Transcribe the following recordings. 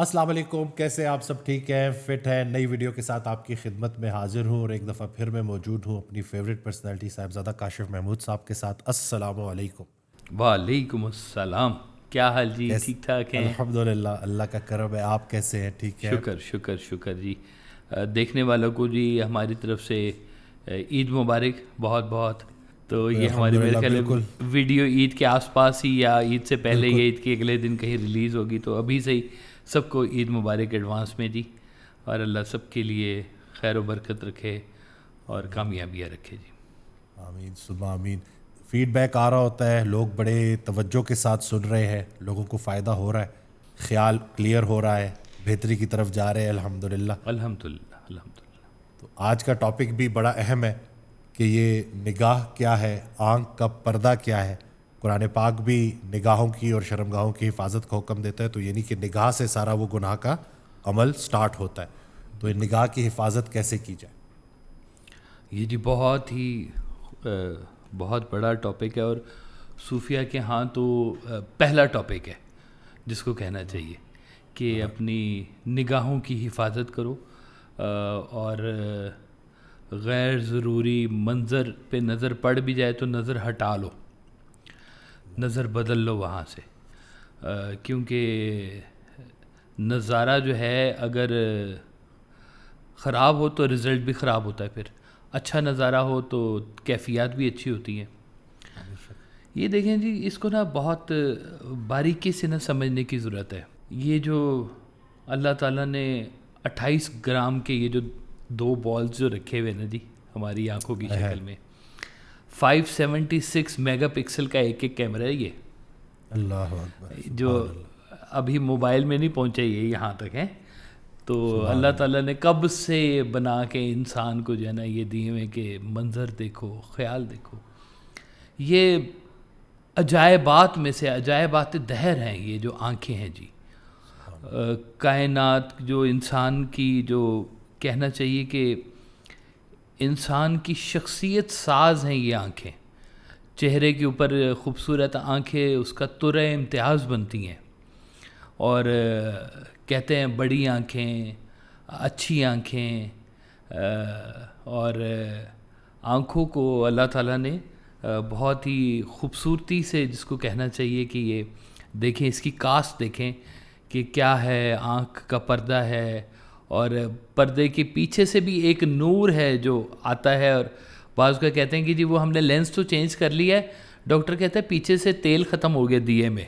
السلام علیکم، کیسے آپ سب؟ ٹھیک ہیں، فٹ ہیں؟ نئی ویڈیو کے ساتھ آپ کی خدمت میں حاضر ہوں اور ایک دفعہ پھر میں موجود ہوں اپنی فیوریٹ پرسنالٹی صاحبزادہ کاشف محمود صاحب کے ساتھ۔ السلام علیکم۔ وعلیکم السلام، کیا حال جی؟ کیسے؟ ٹھیک ٹھاک ہیں؟ الحمدللہ، اللہ کا کرم ہے۔ آپ کیسے ہیں؟ ٹھیک ہے؟ شکر شکر شکر جی۔ دیکھنے والوں کو جی ہماری طرف سے عید مبارک بہت بہت۔ تو یہ ہماری میرے الحمدللہ، خیال بالکل ویڈیو عید کے آس پاس ہی یا عید سے پہلے بالکل یا عید کے اگلے دن کہیں ریلیز ہوگی، تو ابھی سے ہی سب کو عید مبارک ایڈوانس میں جی، اور اللہ سب کے لیے خیر و برکت رکھے اور کامیابیاں رکھے جی۔ آمین ثم آمین۔ فیڈ بیک آ رہا ہوتا ہے، لوگ بڑے توجہ کے ساتھ سن رہے ہیں، لوگوں کو فائدہ ہو رہا ہے، خیال کلیئر ہو رہا ہے، بہتری کی طرف جا رہے ہیں الحمدللہ۔ الحمدللہ الحمدللہ۔ تو آج کا ٹاپک بھی بڑا اہم ہے کہ یہ نگاہ کیا ہے، آنکھ کا پردہ کیا ہے۔ قرآن پاک بھی نگاہوں کی اور شرمگاہوں کی حفاظت کا حکم دیتا ہے، تو یعنی کہ نگاہ سے سارا وہ گناہ کا عمل سٹارٹ ہوتا ہے۔ تو یہ نگاہ کی حفاظت کیسے کی جائے؟ یہ جی بہت ہی بہت بڑا ٹاپک ہے، اور صوفیہ کے ہاں تو پہلا ٹاپک ہے جس کو کہنا چاہیے کہ اپنی نگاہوں کی حفاظت کرو، اور غیر ضروری منظر پہ نظر پڑ بھی جائے تو نظر ہٹا لو، نظر بدل لو وہاں سے، کیونکہ نظارہ جو ہے اگر خراب ہو تو رزلٹ بھی خراب ہوتا ہے، پھر اچھا نظارہ ہو تو کیفیات بھی اچھی ہوتی ہیں۔ یہ دیکھیں جی، اس کو نا بہت باریکی سے نہ سمجھنے کی ضرورت ہے۔ یہ جو اللہ تعالیٰ نے 28 گرام کے یہ جو 2 بالز جو رکھے ہوئے نا جی ہماری آنکھوں کی شکل میں، 576 میگا پکسل کا ایک کیمرہ ہے یہ، اللہ اکبر، جو ابھی موبائل میں نہیں پہنچا، یہ یہاں تک ہے۔ تو اللہ تعالیٰ نے کب سے بنا کے انسان کو جو ہے نا یہ دیے ہوئے کہ منظر دیکھو، خیال دیکھو۔ یہ عجائبات میں سے عجائبات دہر ہیں یہ جو آنکھیں ہیں جی۔ کائنات جو انسان کی، جو کہنا چاہیے کہ انسان کی شخصیت ساز ہیں یہ آنکھیں۔ چہرے کے اوپر خوبصورت آنکھیں اس کا طرح امتیاز بنتی ہیں، اور کہتے ہیں بڑی آنکھیں، اچھی آنکھیں، اور آنکھوں کو اللہ تعالیٰ نے بہت ہی خوبصورتی سے، جس کو کہنا چاہیے کہ یہ دیکھیں، اس کی کاسٹ دیکھیں کہ کیا ہے، آنکھ کا پردہ ہے، اور پردے کے پیچھے سے بھی ایک نور ہے جو آتا ہے، اور بعض کا کہتے ہیں کہ جی وہ ہم نے لینس تو چینج کر لیا ہے، ڈاکٹر کہتا ہے پیچھے سے تیل ختم ہو گیا دیے میں،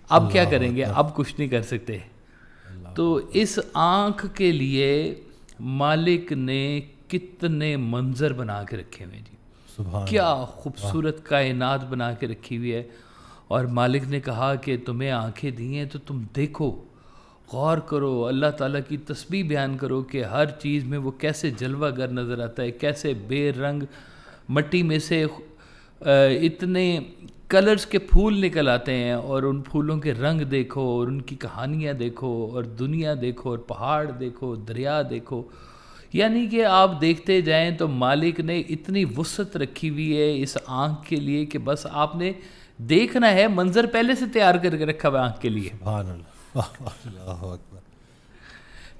اب کیا کریں گے، اب کچھ نہیں کر سکتے۔ تو اس آنکھ کے لیے مالک نے کتنے منظر بنا کے رکھے ہوئے جی، کیا خوبصورت کائنات بنا کے رکھی ہوئی ہے، اور مالک نے کہا کہ تمہیں آنکھیں دی ہیں تو تم دیکھو، غور کرو، اللہ تعالیٰ کی تسبیح بیان کرو کہ ہر چیز میں وہ کیسے جلوہ گر نظر آتا ہے، کیسے بے رنگ مٹی میں سے اتنے کلرز کے پھول نکل آتے ہیں، اور ان پھولوں کے رنگ دیکھو، اور ان کی کہانیاں دیکھو، اور دنیا دیکھو، اور پہاڑ دیکھو، دریا دیکھو، یعنی کہ آپ دیکھتے جائیں تو مالک نے اتنی وسعت رکھی ہوئی ہے اس آنکھ کے لیے کہ بس آپ نے دیکھنا ہے، منظر پہلے سے تیار کر کے رکھا ہوا آنکھ کے لیے۔ سبحان اللہ، اللہ اکبر۔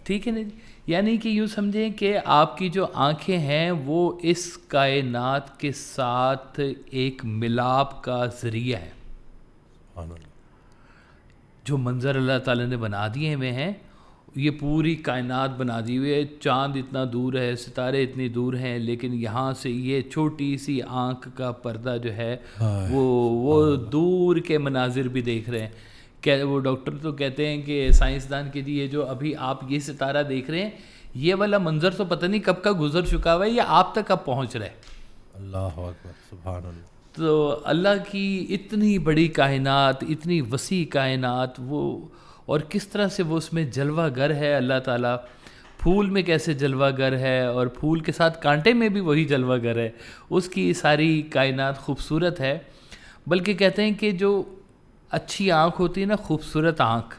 ٹھیک ہے نا جی، یعنی کہ یوں سمجھیں کہ آپ کی جو آنکھیں ہیں وہ اس کائنات کے ساتھ ایک ملاپ کا ذریعہ ہے۔ سبحان اللہ۔ جو منظر اللہ تعالیٰ نے بنا دیے ہوئے ہیں، یہ پوری کائنات بنا دی ہوئی ہے، چاند اتنا دور ہے، ستارے اتنی دور ہیں، لیکن یہاں سے یہ چھوٹی سی آنکھ کا پردہ جو ہے وہ دور کے مناظر بھی دیکھ رہے ہیں۔ وہ ڈاکٹر تو کہتے ہیں کہ سائنسدان کے لیے جو ابھی آپ یہ ستارہ دیکھ رہے ہیں، یہ والا منظر تو پتہ نہیں کب کا گزر چکا ہوا ہے، یہ آپ تک اب پہنچ رہا ہے۔ اللہ اکبر، سبحان اللہ۔ تو اللہ کی اتنی بڑی کائنات، اتنی وسیع کائنات، وہ اور کس طرح سے وہ اس میں جلوہ گر ہے اللہ تعالیٰ، پھول میں کیسے جلوہ گر ہے، اور پھول کے ساتھ کانٹے میں بھی وہی جلوہ گر ہے، اس کی ساری کائنات خوبصورت ہے۔ بلکہ کہتے ہیں کہ جو اچھی آنکھ ہوتی ہے نا، خوبصورت آنکھ،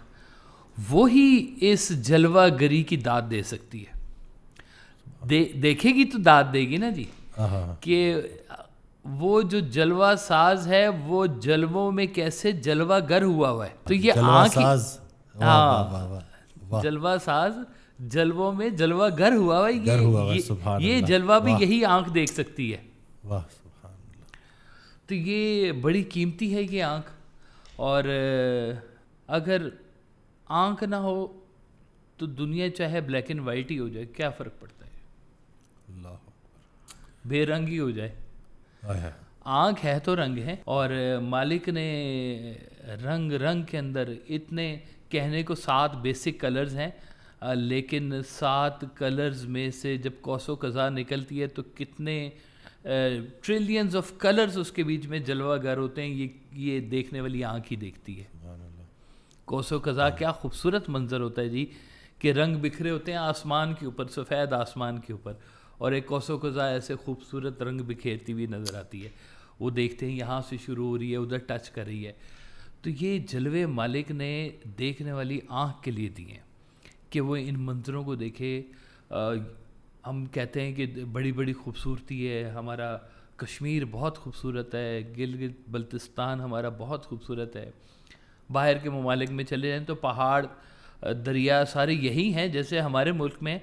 وہی اس جلوہ گری کی داد دے سکتی ہے۔ دیکھے گی تو داد دے گی نا جی، کہ وہ جو جلوہ ساز ہے وہ جلووں میں کیسے جلوہ گر ہوا ہے۔ تو یہ جلوہ آنکھ، ساز، جلوہ ساز جلووں میں جلوہ گر ہوا ہوا گر ہوا ہوا، سبحان یہ اللہ، جلوہ بھی یہی آنکھ دیکھ سکتی ہے. واہ سبحان اللہ. تو یہ بڑی قیمتی ہے یہ آنکھ. اور اگر آنکھ نہ ہو تو دنیا چاہے بلیک اینڈ وائٹ ہی ہو جائے، کیا فرق پڑتا ہے؟ اللہ بے رنگ ہی ہو جائے. آنکھ ہے تو رنگ ہے. اور مالک نے رنگ رنگ کے اندر اتنے، کہنے کو 7 بیسک کلرز ہیں، لیکن 7 کلرز میں سے جب قوس و قزح نکلتی ہے تو کتنے ٹریلینز آف کلرز اس کے بیچ میں جلوہ گر ہوتے ہیں. یہ دیکھنے والی آنکھ ہی دیکھتی ہے. قوس و قزح کیا خوبصورت منظر ہوتا ہے جی، کہ رنگ بکھرے ہوتے ہیں آسمان کے اوپر، سفید آسمان کے اوپر، اور ایک قوس و قزح ایسے خوبصورت رنگ بکھیرتی ہوئی نظر آتی ہے. وہ دیکھتے ہیں یہاں سے شروع ہو رہی ہے، ادھر ٹچ کر رہی ہے. تو یہ جلوے مالک نے دیکھنے والی آنکھ کے لیے دیے ہیں کہ وہ ان منظروں کو دیکھے. ہم کہتے ہیں کہ بڑی بڑی خوبصورتی ہے، ہمارا کشمیر بہت خوبصورت ہے، گلگت بلتستان ہمارا بہت خوبصورت ہے. باہر کے ممالک میں چلے جائیں تو پہاڑ، دریا سارے یہی ہیں جیسے ہمارے ملک میں،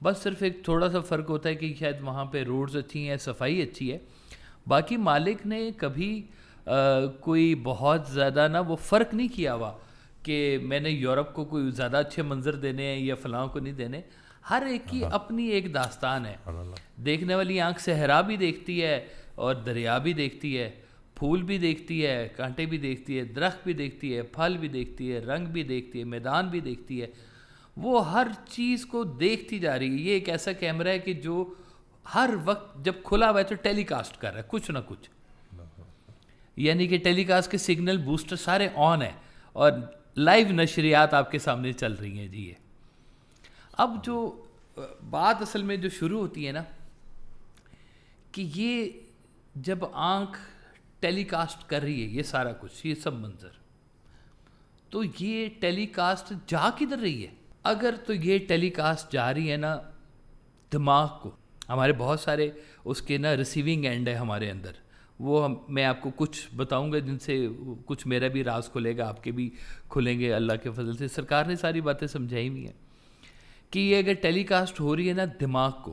بس صرف ایک تھوڑا سا فرق ہوتا ہے کہ شاید وہاں پہ روڈز اچھی ہیں، صفائی اچھی ہے. باقی مالک نے کبھی کوئی بہت زیادہ نا وہ فرق نہیں کیا ہوا کہ میں نے یورپ کو کوئی زیادہ اچھے منظر دینے ہیں یا فلاں کو نہیں دینے. ہر ایک کی اپنی ایک داستان ہے. دیکھنے والی آنکھ صحرا بھی دیکھتی ہے اور دریا بھی دیکھتی ہے، پھول بھی دیکھتی ہے، کانٹے بھی دیکھتی ہے، درخت بھی دیکھتی ہے، پھل بھی دیکھتی ہے، رنگ بھی دیکھتی ہے، میدان بھی دیکھتی ہے. وہ ہر چیز کو دیکھتی جا رہی ہے. یہ ایک ایسا کیمرہ ہے کہ جو ہر وقت جب کھلا ہوا ہے تو ٹیلی کاسٹ کر رہا ہے کچھ نہ کچھ، یعنی کہ ٹیلی کاسٹ کے سگنل بوسٹر سارے آن ہیں اور لائیو نشریات آپ کے سامنے چل رہی ہیں جی. اب جو بات اصل میں جو شروع ہوتی ہے نا کہ یہ جب آنکھ ٹیلی کاسٹ کر رہی ہے یہ سارا کچھ، یہ سب منظر، تو یہ ٹیلی کاسٹ جا کدھر رہی ہے؟ اگر تو یہ ٹیلی کاسٹ جا رہی ہے نا دماغ کو، ہمارے بہت سارے اس کے نا ریسیونگ اینڈ ہے ہمارے اندر، وہ میں آپ کو کچھ بتاؤں گا جن سے کچھ میرا بھی راز کھلے گا، آپ کے بھی کھلیں گے اللہ کے فضل سے. سرکار نے ساری باتیں سمجھائی ہوئی ہیں کہ یہ اگر ٹیلی کاسٹ ہو رہی ہے نا دماغ کو،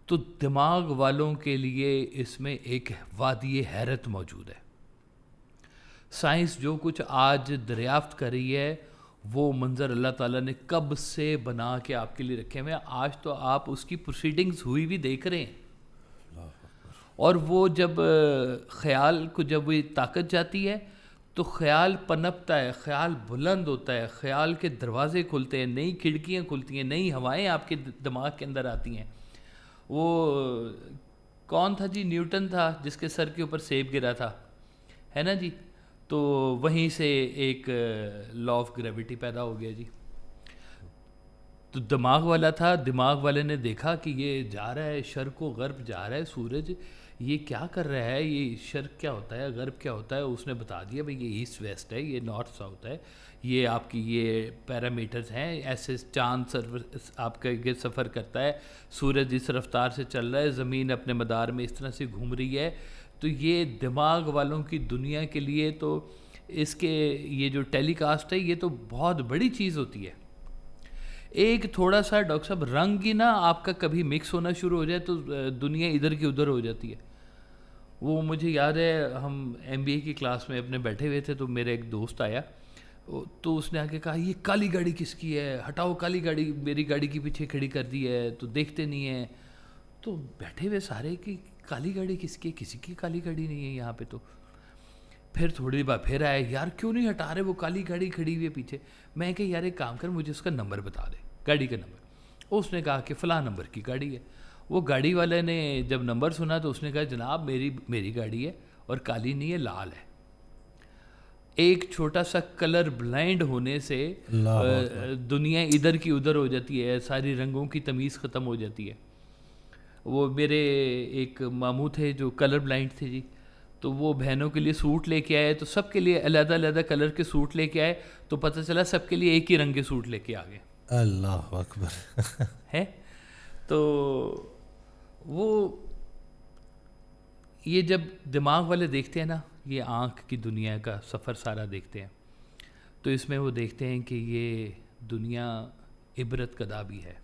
تو دماغ والوں کے لیے اس میں ایک وادی حیرت موجود ہے. سائنس جو کچھ آج دریافت کر رہی ہے وہ منظر اللہ تعالیٰ نے کب سے بنا کے آپ کے لیے رکھے ہوئے ہیں. آج تو آپ اس کی پروسیڈنگز ہوئی بھی دیکھ رہے ہیں. اور وہ جب خیال کو جب وہ طاقت جاتی ہے تو خیال پنپتا ہے، خیال بلند ہوتا ہے، خیال کے دروازے کھلتے ہیں، نئی کھڑکیاں کھلتی ہیں، نئی ہوائیں آپ کے دماغ کے اندر آتی ہیں. وہ کون تھا جی؟ نیوٹن تھا جس کے سر کے اوپر سیب گرا تھا، ہے نا جی؟ تو وہیں سے ایک لا آف گریوٹی پیدا ہو گیا جی. تو دماغ والا تھا، دماغ والے نے دیکھا کہ یہ جا رہا ہے شرق و غرب جا رہا ہے سورج، یہ کیا کر رہا ہے، یہ شرق کیا ہوتا ہے، غرب کیا ہوتا ہے. اس نے بتا دیا بھائی یہ ایسٹ ویسٹ ہے، یہ نارتھ ساؤتھ ہے، یہ آپ کی یہ پیرامیٹرز ہیں. ایسے چاند آپ کا یہ سفر کرتا ہے، سورج اس رفتار سے چل رہا ہے، زمین اپنے مدار میں اس طرح سے گھوم رہی ہے. تو یہ دماغ والوں کی دنیا کے لیے تو اس کے یہ جو ٹیلی کاسٹ ہے یہ تو بہت بڑی چیز ہوتی ہے. ایک تھوڑا سا ڈاکٹر صاحب رنگ ہی نا آپ کا کبھی مکس ہونا شروع ہو جائے تو دنیا ادھر کی ادھر ہو جاتی ہے. وہ مجھے یاد ہے ہم ایم بی اے کی کلاس میں اپنے بیٹھے ہوئے تھے تو میرا ایک دوست آیا تو اس نے آ کے کہا یہ کالی گاڑی کس کی ہے، ہٹاؤ کالی گاڑی، میری گاڑی کے پیچھے کھڑی کر دی ہے تو دیکھتے نہیں ہیں. تو بیٹھے ہوئے سارے کہ کالی گاڑی کس کی ہے، کسی کی کالی گاڑی نہیں ہے یہاں پہ. تو پھر تھوڑی بار پھر آئے، یار کیوں نہیں ہٹا رہے، وہ کالی گاڑی کھڑی ہوئی ہے پیچھے. میں کہ یار ایک کام کر مجھے اس کا نمبر بتا دے، گاڑی کا نمبر. اس نے کہا کہ فلاں نمبر کی گاڑی ہے. وہ گاڑی والے نے جب نمبر سنا تو اس نے کہا جناب میری گاڑی ہے اور کالی نہیں ہے، لال ہے. ایک چھوٹا سا کلر بلائنڈ ہونے سے دنیا ادھر کی ادھر ہو جاتی ہے، ساری رنگوں کی تمیز ختم ہو جاتی ہے. وہ میرے ایک ماموں تھے جو کلر بلائنڈ تھے جی، تو وہ بہنوں کے لیے سوٹ لے کے آئے تو سب کے لیے علیحدہ علیحدہ کلر کے سوٹ لے کے آئے تو پتہ چلا سب کے لیے ایک ہی رنگ کے سوٹ لے کے آ گئے. اللہ اکبر ہے. تو وہ یہ جب دماغ والے دیکھتے ہیں نا یہ آنکھ کی دنیا کا سفر سارا دیکھتے ہیں تو اس میں وہ دیکھتے ہیں کہ یہ دنیا عبرت کا بھی ہے.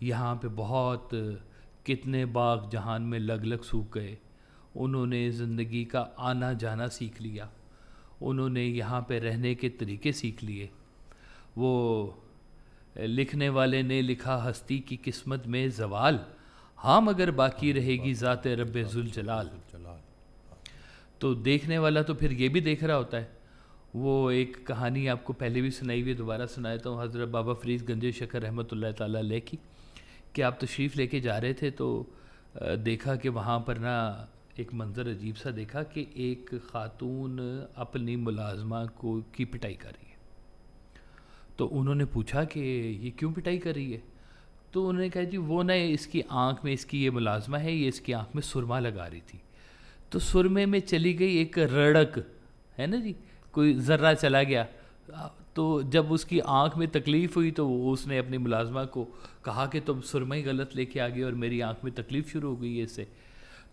یہاں پہ بہت کتنے باغ جہان میں لگ لگ سوکھ گئے. انہوں نے زندگی کا آنا جانا سیکھ لیا. انہوں نے یہاں پہ رہنے کے طریقے سیکھ لیے. وہ لکھنے والے نے لکھا ہستی کی قسمت میں زوال، ہاں مگر باقی رہے گی ذات رب ذوالجلال. تو دیکھنے والا تو پھر یہ بھی دیکھ رہا ہوتا ہے. وہ ایک کہانی آپ کو پہلے بھی سنائی ہوئی، دوبارہ سناتا ہوں، حضرت بابا فرید گنج شکر رحمۃ اللہ تعالیٰ علیہ کی، کہ آپ تشریف لے کے جا رہے تھے تو دیکھا کہ وہاں پر نا ایک منظر عجیب سا دیکھا کہ ایک خاتون اپنی ملازمہ کی پٹائی کر رہی ہے. تو انہوں نے پوچھا کہ یہ کیوں پٹائی کر رہی ہے؟ تو انہوں نے کہا جی وہ نہ اس کی آنکھ میں، اس کی یہ ملازمہ ہے، یہ اس کی آنکھ میں سرما لگا رہی تھی. تو سرمے میں چلی گئی ایک رڑک ہے نا جی، کوئی ذرہ چلا گیا. تو جب اس کی آنکھ میں تکلیف ہوئی تو اس نے اپنی ملازمہ کو کہا کہ تم سرما ہی غلط لے کے آ گئی اور میری آنکھ میں تکلیف شروع ہو گئی ہے اس سے.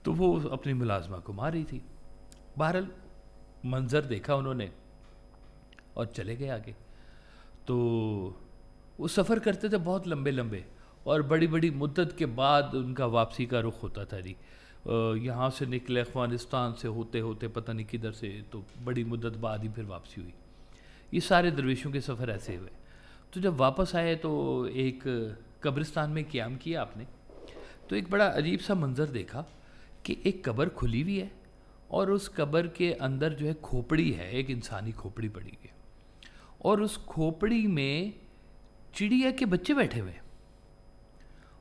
تو وہ اپنی ملازمہ کو مار رہی تھی. بہرحال منظر دیکھا انہوں نے اور چلے گئے آگے. تو وہ سفر کرتے تھے بہت لمبے لمبے، اور بڑی بڑی مدت کے بعد ان کا واپسی کا رخ ہوتا تھا. جی یہاں سے نکلے افغانستان سے ہوتے ہوتے پتہ نہیں کدھر سے، تو بڑی مدت بعد ہی پھر واپسی ہوئی. یہ سارے درویشوں کے سفر ایسے ہوئے. تو جب واپس آئے تو ایک قبرستان میں قیام کیا آپ نے، تو ایک بڑا عجیب سا منظر دیکھا کہ ایک قبر کھلی ہوئی ہے اور اس قبر کے اندر جو ہے کھوپڑی ہے، ایک انسانی کھوپڑی پڑی ہوئی ہے، اور اس کھوپڑی میں چڑیا کے بچے بیٹھے ہوئے.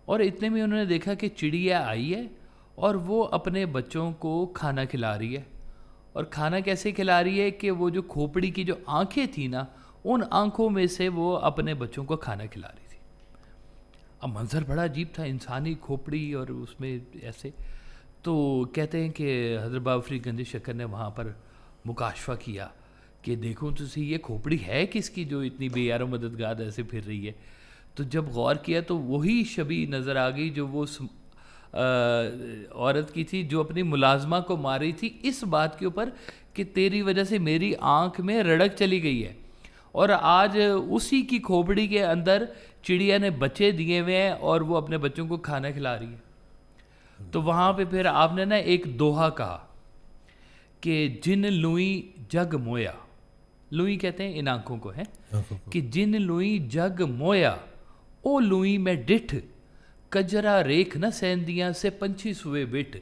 اور اتنے میں انہوں نے دیکھا کہ چڑیا آئی ہے اور وہ اپنے بچوں کو کھانا کھلا رہی ہے. اور کھانا کیسے کھلا رہی ہے کہ وہ جو کھوپڑی کی جو آنکھیں تھیں نا، ان آنکھوں میں سے وہ اپنے بچوں کو کھانا کھلا رہی تھی. اب منظر بڑا عجیب تھا، انسانی کھوپڑی اور اس میں ایسے. تو کہتے ہیں کہ حضرت بابا فرید گنج شکر نے وہاں پر مکاشفہ کیا کہ دیکھو تو یہ کھوپڑی ہے کس کی جو اتنی بے یار و مددگار ایسے پھر رہی ہے. تو جب غور کیا تو وہی شبیہ نظر آ گئی جو وہ عورت کی تھی جو اپنی ملازمہ کو مار رہی تھی اس بات کے اوپر کہ تیری وجہ سے میری آنکھ میں رڑک چلی گئی ہے، اور آج اسی کی کھوپڑی کے اندر چڑیا نے بچے دیے ہوئے ہیں اور وہ اپنے بچوں کو کھانا کھلا رہی ہے. تو وہاں پہ پھر آپ نے نا ایک دوہا کہا کہ جن لوئی جگ مویا، لوئی کہتے ہیں ان آنکھوں کو ہے، کہ جن لوئی جگ مویا او لوئی میں ڈٹھ، کجرا ریکھ نہ سیندیاں سے پنچھی سوئے بٹ.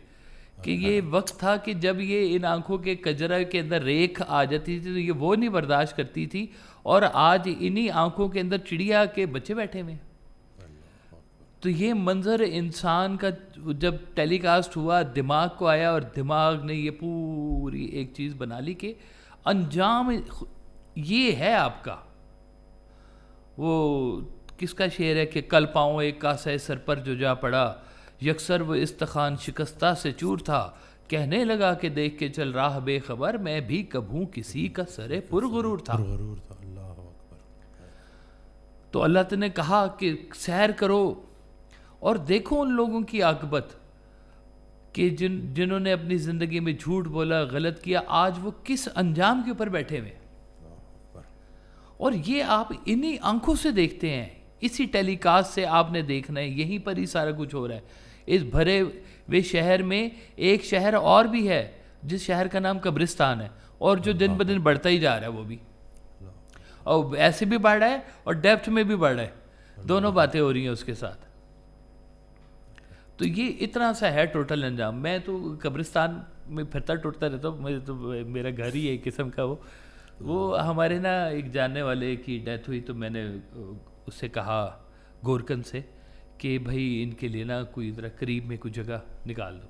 کہ یہ وقت تھا کہ جب یہ ان آنکھوں کے کجرا کے اندر ریکھ آ جاتی تھی تو یہ وہ نہیں برداشت کرتی تھی، اور آج انہی آنکھوں کے اندر چڑیا کے بچے بیٹھے ہوئے. تو یہ منظر انسان کا جب ٹیلی کاسٹ ہوا دماغ کو آیا، اور دماغ نے یہ پوری ایک چیز بنا لی کہ انجام یہ ہے آپ کا. وہ کس کا شعر ہے کہ کل پاؤں ایک کاسہ سر پر جو جا پڑا، یکسر وہ استخوان شکستہ سے چور تھا، کہنے لگا کہ دیکھ کے چل راہ بے خبر، میں بھی کبھوں کسی کا سر پرغرور تھا. تو اللہ تعالیٰ نے کہا کہ سیر کرو اور دیکھو ان لوگوں کی عاقبت کہ جنہوں نے اپنی زندگی میں جھوٹ بولا، غلط کیا، آج وہ کس انجام کے اوپر بیٹھے ہوئے. اور یہ آپ انہی آنکھوں سے دیکھتے ہیں، اسی ٹیلی کاسٹ سے آپ نے دیکھنا ہے، یہیں پر ہی سارا کچھ ہو رہا ہے. اس بھرے ہوئے شہر میں ایک شہر اور بھی ہے جس شہر کا نام قبرستان ہے، اور جو دن بدن بڑھتا ہی جا رہا ہے، وہ بھی اور ایسے بھی بڑھ رہا ہے اور ڈیپتھ میں بھی بڑھ رہا ہے. دونوں باتیں ہو رہی ہیں اس کے ساتھ. تو یہ اتنا سا ہے ٹوٹل انجام. میں تو قبرستان میں پھرتا ٹوٹتا رہتا ہوں، مجھے تو میرا گھر ہی ہے ایک قسم کا. وہ ہمارے نا ایک جاننے والے کی ڈیتھ ہوئی تو میں نے اس سے کہا گورکن سے کہ بھائی ان کے لیے نا کوئی ذرا قریب میں کوئی جگہ نکال دو.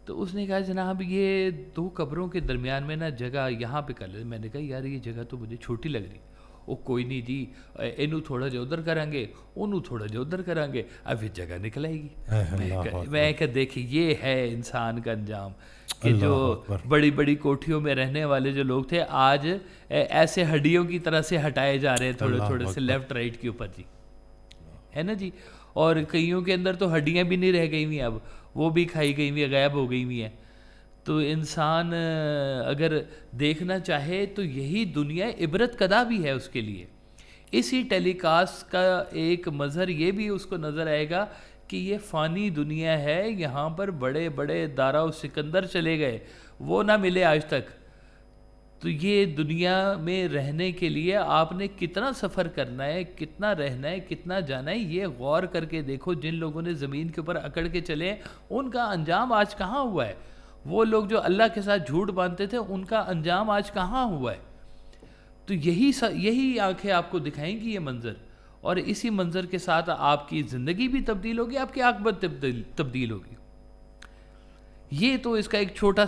تو اس نے کہا جناب یہ دو قبروں کے درمیان میں نا جگہ یہاں پہ کر لے. میں نے کہا یار یہ جگہ تو مجھے چھوٹی لگ رہی. وہ کوئی نہیں جی، اینو تھوڑا جو ادھر کریں گے، انہوں تھوڑا جو ادھر کریں گے، اب یہ جگہ نکل آئے گی. میں کہ دیکھیں یہ ہے انسان کا انجام کہ جو بڑی بڑی کوٹھیوں میں رہنے والے جو لوگ تھے آج ایسے ہڈیوں کی طرح سے ہٹائے جا رہے ہیں تھوڑے تھوڑے سے لیفٹ رائٹ کے اوپر. جی ہے نا جی. اور کئیوں کے اندر تو ہڈیاں بھی نہیں رہ گئی ہوئی، اب وہ بھی کھائی گئی ہوئی، غائب ہو گئی ہوئی ہیں. تو انسان اگر دیکھنا چاہے تو یہی دنیا عبرت کدہ بھی ہے اس کے لیے. اسی ٹیلی کاسٹ کا ایک مظہر یہ بھی اس کو نظر آئے گا کہ یہ فانی دنیا ہے, یہاں پر بڑے بڑے دارا و سکندر چلے گئے, وہ نہ ملے آج تک. تو یہ دنیا میں رہنے کے لیے آپ نے کتنا سفر کرنا ہے, کتنا رہنا ہے, کتنا جانا ہے, یہ غور کر کے دیکھو. جن لوگوں نے زمین کے اوپر اکڑ کے چلے ان کا انجام آج کہاں ہوا ہے. وہ لوگ جو اللہ کے ساتھ جھوٹ باندھتے تھے ان کا انجام آج کہاں ہوا ہے. تو یہی آنکھیں آپ کو دکھائیں گی یہ منظر, اور اسی منظر کے ساتھ آپ کی زندگی بھی تبدیل ہوگی, آپ کی عاقبت تبدیل ہوگی. یہ تو اس کا ایک چھوٹا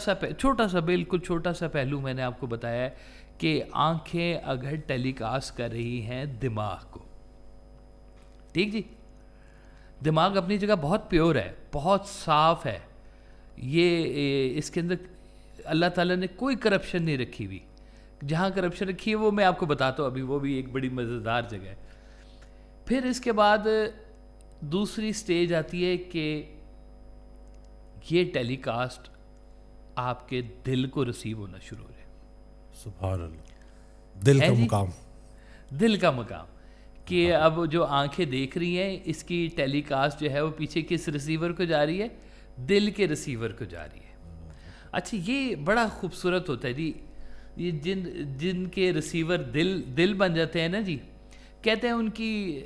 سا بالکل چھوٹا سا پہلو میں نے آپ کو بتایا ہے کہ آنکھیں اگر ٹیلی کاسٹ کر رہی ہیں دماغ کو. ٹھیک جی, دماغ اپنی جگہ بہت پیور ہے, بہت صاف ہے. یہ اس کے اندر اللہ تعالیٰ نے کوئی کرپشن نہیں رکھی ہوئی. جہاں کرپشن رکھی ہے وہ میں آپ کو بتاتا ہوں ابھی, وہ بھی ایک بڑی مزیدار جگہ ہے. پھر اس کے بعد دوسری سٹیج آتی ہے کہ یہ ٹیلی کاسٹ آپ کے دل کو ریسیو ہونا شروع ہو جائے. سبحان اللہ, دل کا مقام, دل کا مقام, کہ اب جو آنکھیں دیکھ رہی ہیں اس کی ٹیلی کاسٹ جو ہے وہ پیچھے کس ریسیور کو جا رہی ہے, دل کے ریسیور کو جا رہی ہے. اچھا, یہ بڑا خوبصورت ہوتا ہے جی. یہ جن کے ریسیور دل بن جاتے ہیں نا جی, کہتے ہیں ان کی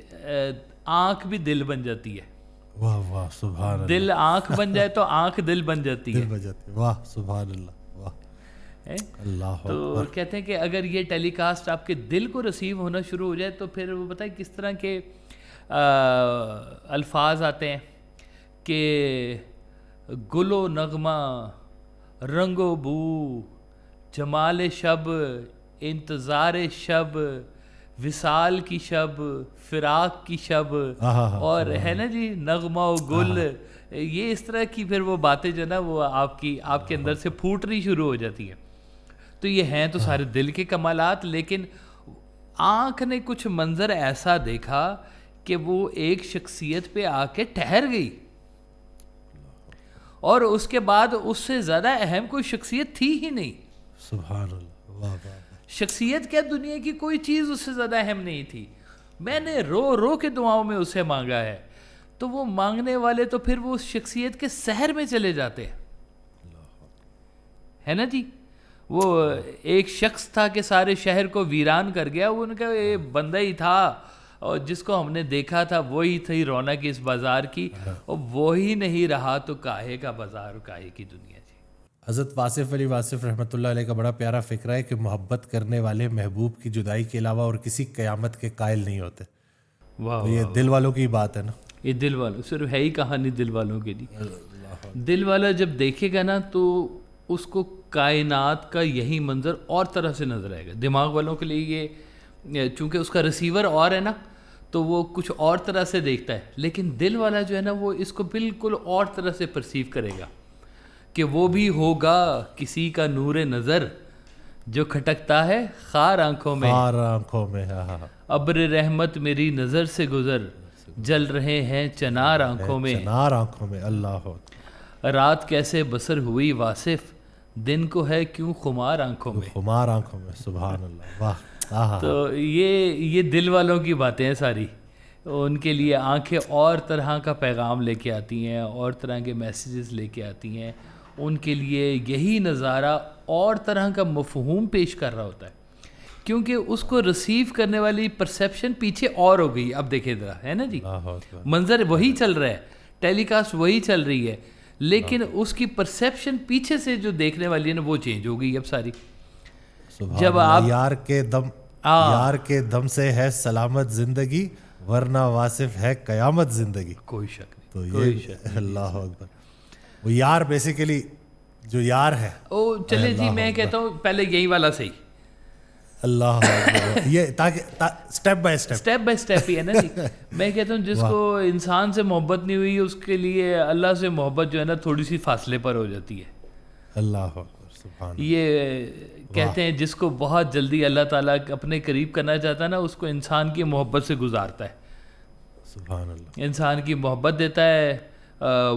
آنکھ بھی دل بن جاتی ہے. واہ واہ سبحان اللہ. دل آنکھ بن جائے تو آنکھ دل بن جاتی ہے. واہ سبحان اللہ, واہ اللہ. تو کہتے ہیں کہ اگر یہ ٹیلی کاسٹ آپ کے دل کو ریسیو ہونا شروع ہو جائے تو پھر وہ بتائیں کس طرح کے الفاظ آتے ہیں کہ گل و نغمہ, رنگ و بو, جمال شب, انتظار شب, وصال کی شب, فراق کی شب, اور ہے نا جی نغمہ و گل. یہ اس طرح کی پھر وہ باتیں جو نا وہ آپ کے اندر سے پھوٹنی شروع ہو جاتی ہیں. تو یہ ہیں تو سارے دل کے کمالات, لیکن آنکھ نے کچھ منظر ایسا دیکھا کہ وہ ایک شخصیت پہ آ کے ٹھہر گئی, اور اس کے بعد اس سے زیادہ اہم کوئی شخصیت تھی ہی نہیں. سبحان اللہ, واہ واہ. شخصیت کیا, دنیا کی کوئی چیز اس سے زیادہ اہم نہیں تھی. میں نے رو کے دعاؤں میں اسے مانگا ہے. تو وہ مانگنے والے تو پھر وہ اس شخصیت کے سحر میں چلے جاتے ہیں, ہے نا جی. وہ ایک شخص تھا کہ سارے شہر کو ویران کر گیا, وہ ان کا یہ بندہ ہی تھا, اور جس کو ہم نے دیکھا تھا وہی تھی رونق اس بازار کی, اور وہی نہیں رہا تو کاہے کا بازار, کاہے کی دنیا. جی حضرت واصف علی واصف رحمۃ اللہ علیہ کا بڑا پیارا فکرہ ہے کہ محبت کرنے والے محبوب کی جدائی کے علاوہ اور کسی قیامت کے قائل نہیں ہوتے. واہ, یہ دل والوں کی بات ہے نا, یہ دل والوں صرف ہے ہی کہانی دل والوں کے لیے. دل والا جب دیکھے گا نا تو اس کو کائنات کا یہی منظر اور طرح سے نظر آئے گا. دماغ والوں کے لیے یہ چونکہ اس کا ریسیور اور ہے نا تو وہ کچھ اور طرح سے دیکھتا ہے, لیکن دل والا جو ہے نا وہ اس کو بالکل اور طرح سے پرسیو کرے گا کہ وہ بھی ہوگا کسی کا نور نظر جو کھٹکتا ہے خار آنکھوں میں, ابر رحمت میری نظر سے گزر, جل رہے ہیں چنار آنکھوں میں. اللہ, رات کیسے بسر ہوئی واصف, دن کو ہے کیوں خمار آنکھوں میں. سبحان اللہ, واہ. تو یہ دل والوں کی باتیں ہیں ساری. ان کے لیے آنکھیں اور طرح کا پیغام لے کے آتی ہیں, اور طرح کے میسیجز لے کے آتی ہیں. ان کے لیے یہی نظارہ اور طرح کا مفہوم پیش کر رہا ہوتا ہے, کیونکہ اس کو ریسیو کرنے والی پرسیپشن پیچھے اور ہو گئی. اب دیکھیں ذرا, ہے نا جی, منظر وہی چل رہا ہے, ٹیلی کاسٹ وہی چل رہی ہے, لیکن اس کی پرسیپشن پیچھے سے جو دیکھنے والی ہے نا وہ چینج ہو گئی اب ساری. جب آپ یار کے دم سے ہے سلامت زندگی, ورنہ واصف ہے قیامت زندگی. کوئی شک نہیں. تو یہ اللہ اکبر, وہ یار بیسیکلی جو یار ہے, او چلے جی میں کہتا ہوں پہلے یہی والا صحیح. اللہ اکبر, یہ تاکہ اسٹیپ بائی اسٹیپ ہی ہے نا جی. میں کہتا ہوں جس کو انسان سے محبت نہیں ہوئی اس کے لیے اللہ سے محبت جو ہے نا تھوڑی سی فاصلے پر ہو جاتی ہے. اللہ اکبر, سبحان. یہ کہتے ہیں جس کو بہت جلدی اللہ تعالیٰ اپنے قریب کرنا چاہتا ہے نا اس کو انسان کی محبت سے گزارتا ہے. سبحان اللہ. انسان کی محبت دیتا ہے,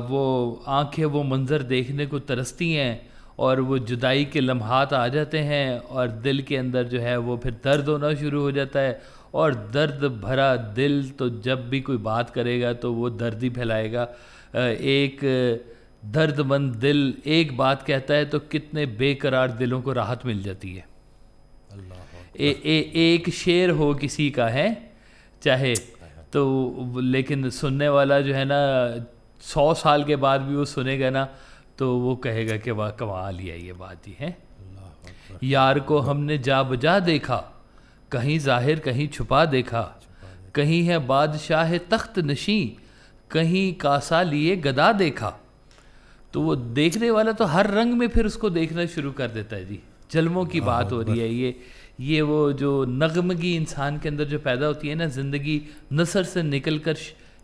وہ آنکھیں وہ منظر دیکھنے کو ترستی ہیں, اور وہ جدائی کے لمحات آ جاتے ہیں اور دل کے اندر جو ہے وہ پھر درد ہونا شروع ہو جاتا ہے، اور درد بھرا دل تو جب بھی کوئی بات کرے گا تو وہ درد ہی پھیلائے گا. ایک درد مند دل ایک بات کہتا ہے تو کتنے بے قرار دلوں کو راحت مل جاتی ہے. ایک شعر ہو کسی کا ہے چاہے تو، لیکن سننے والا جو ہے نا 100 سال کے بعد بھی وہ سنے گا نا تو وہ کہے گا کہ واہ کمال ہی ہے یہ بات ہی ہے. یار کو ہم نے جا بجا دیکھا، کہیں ظاہر کہیں چھپا دیکھا، کہیں ہے بادشاہ تخت نشیں، کہیں کاسا لیے گدا دیکھا. تو وہ دیکھنے والا تو ہر رنگ میں پھر اس کو دیکھنا شروع کر دیتا ہے جی. جلموں کی بات ہو رہی ہے، یہ وہ جو نغمگی انسان کے اندر جو پیدا ہوتی ہے نا، زندگی نثر سے نکل کر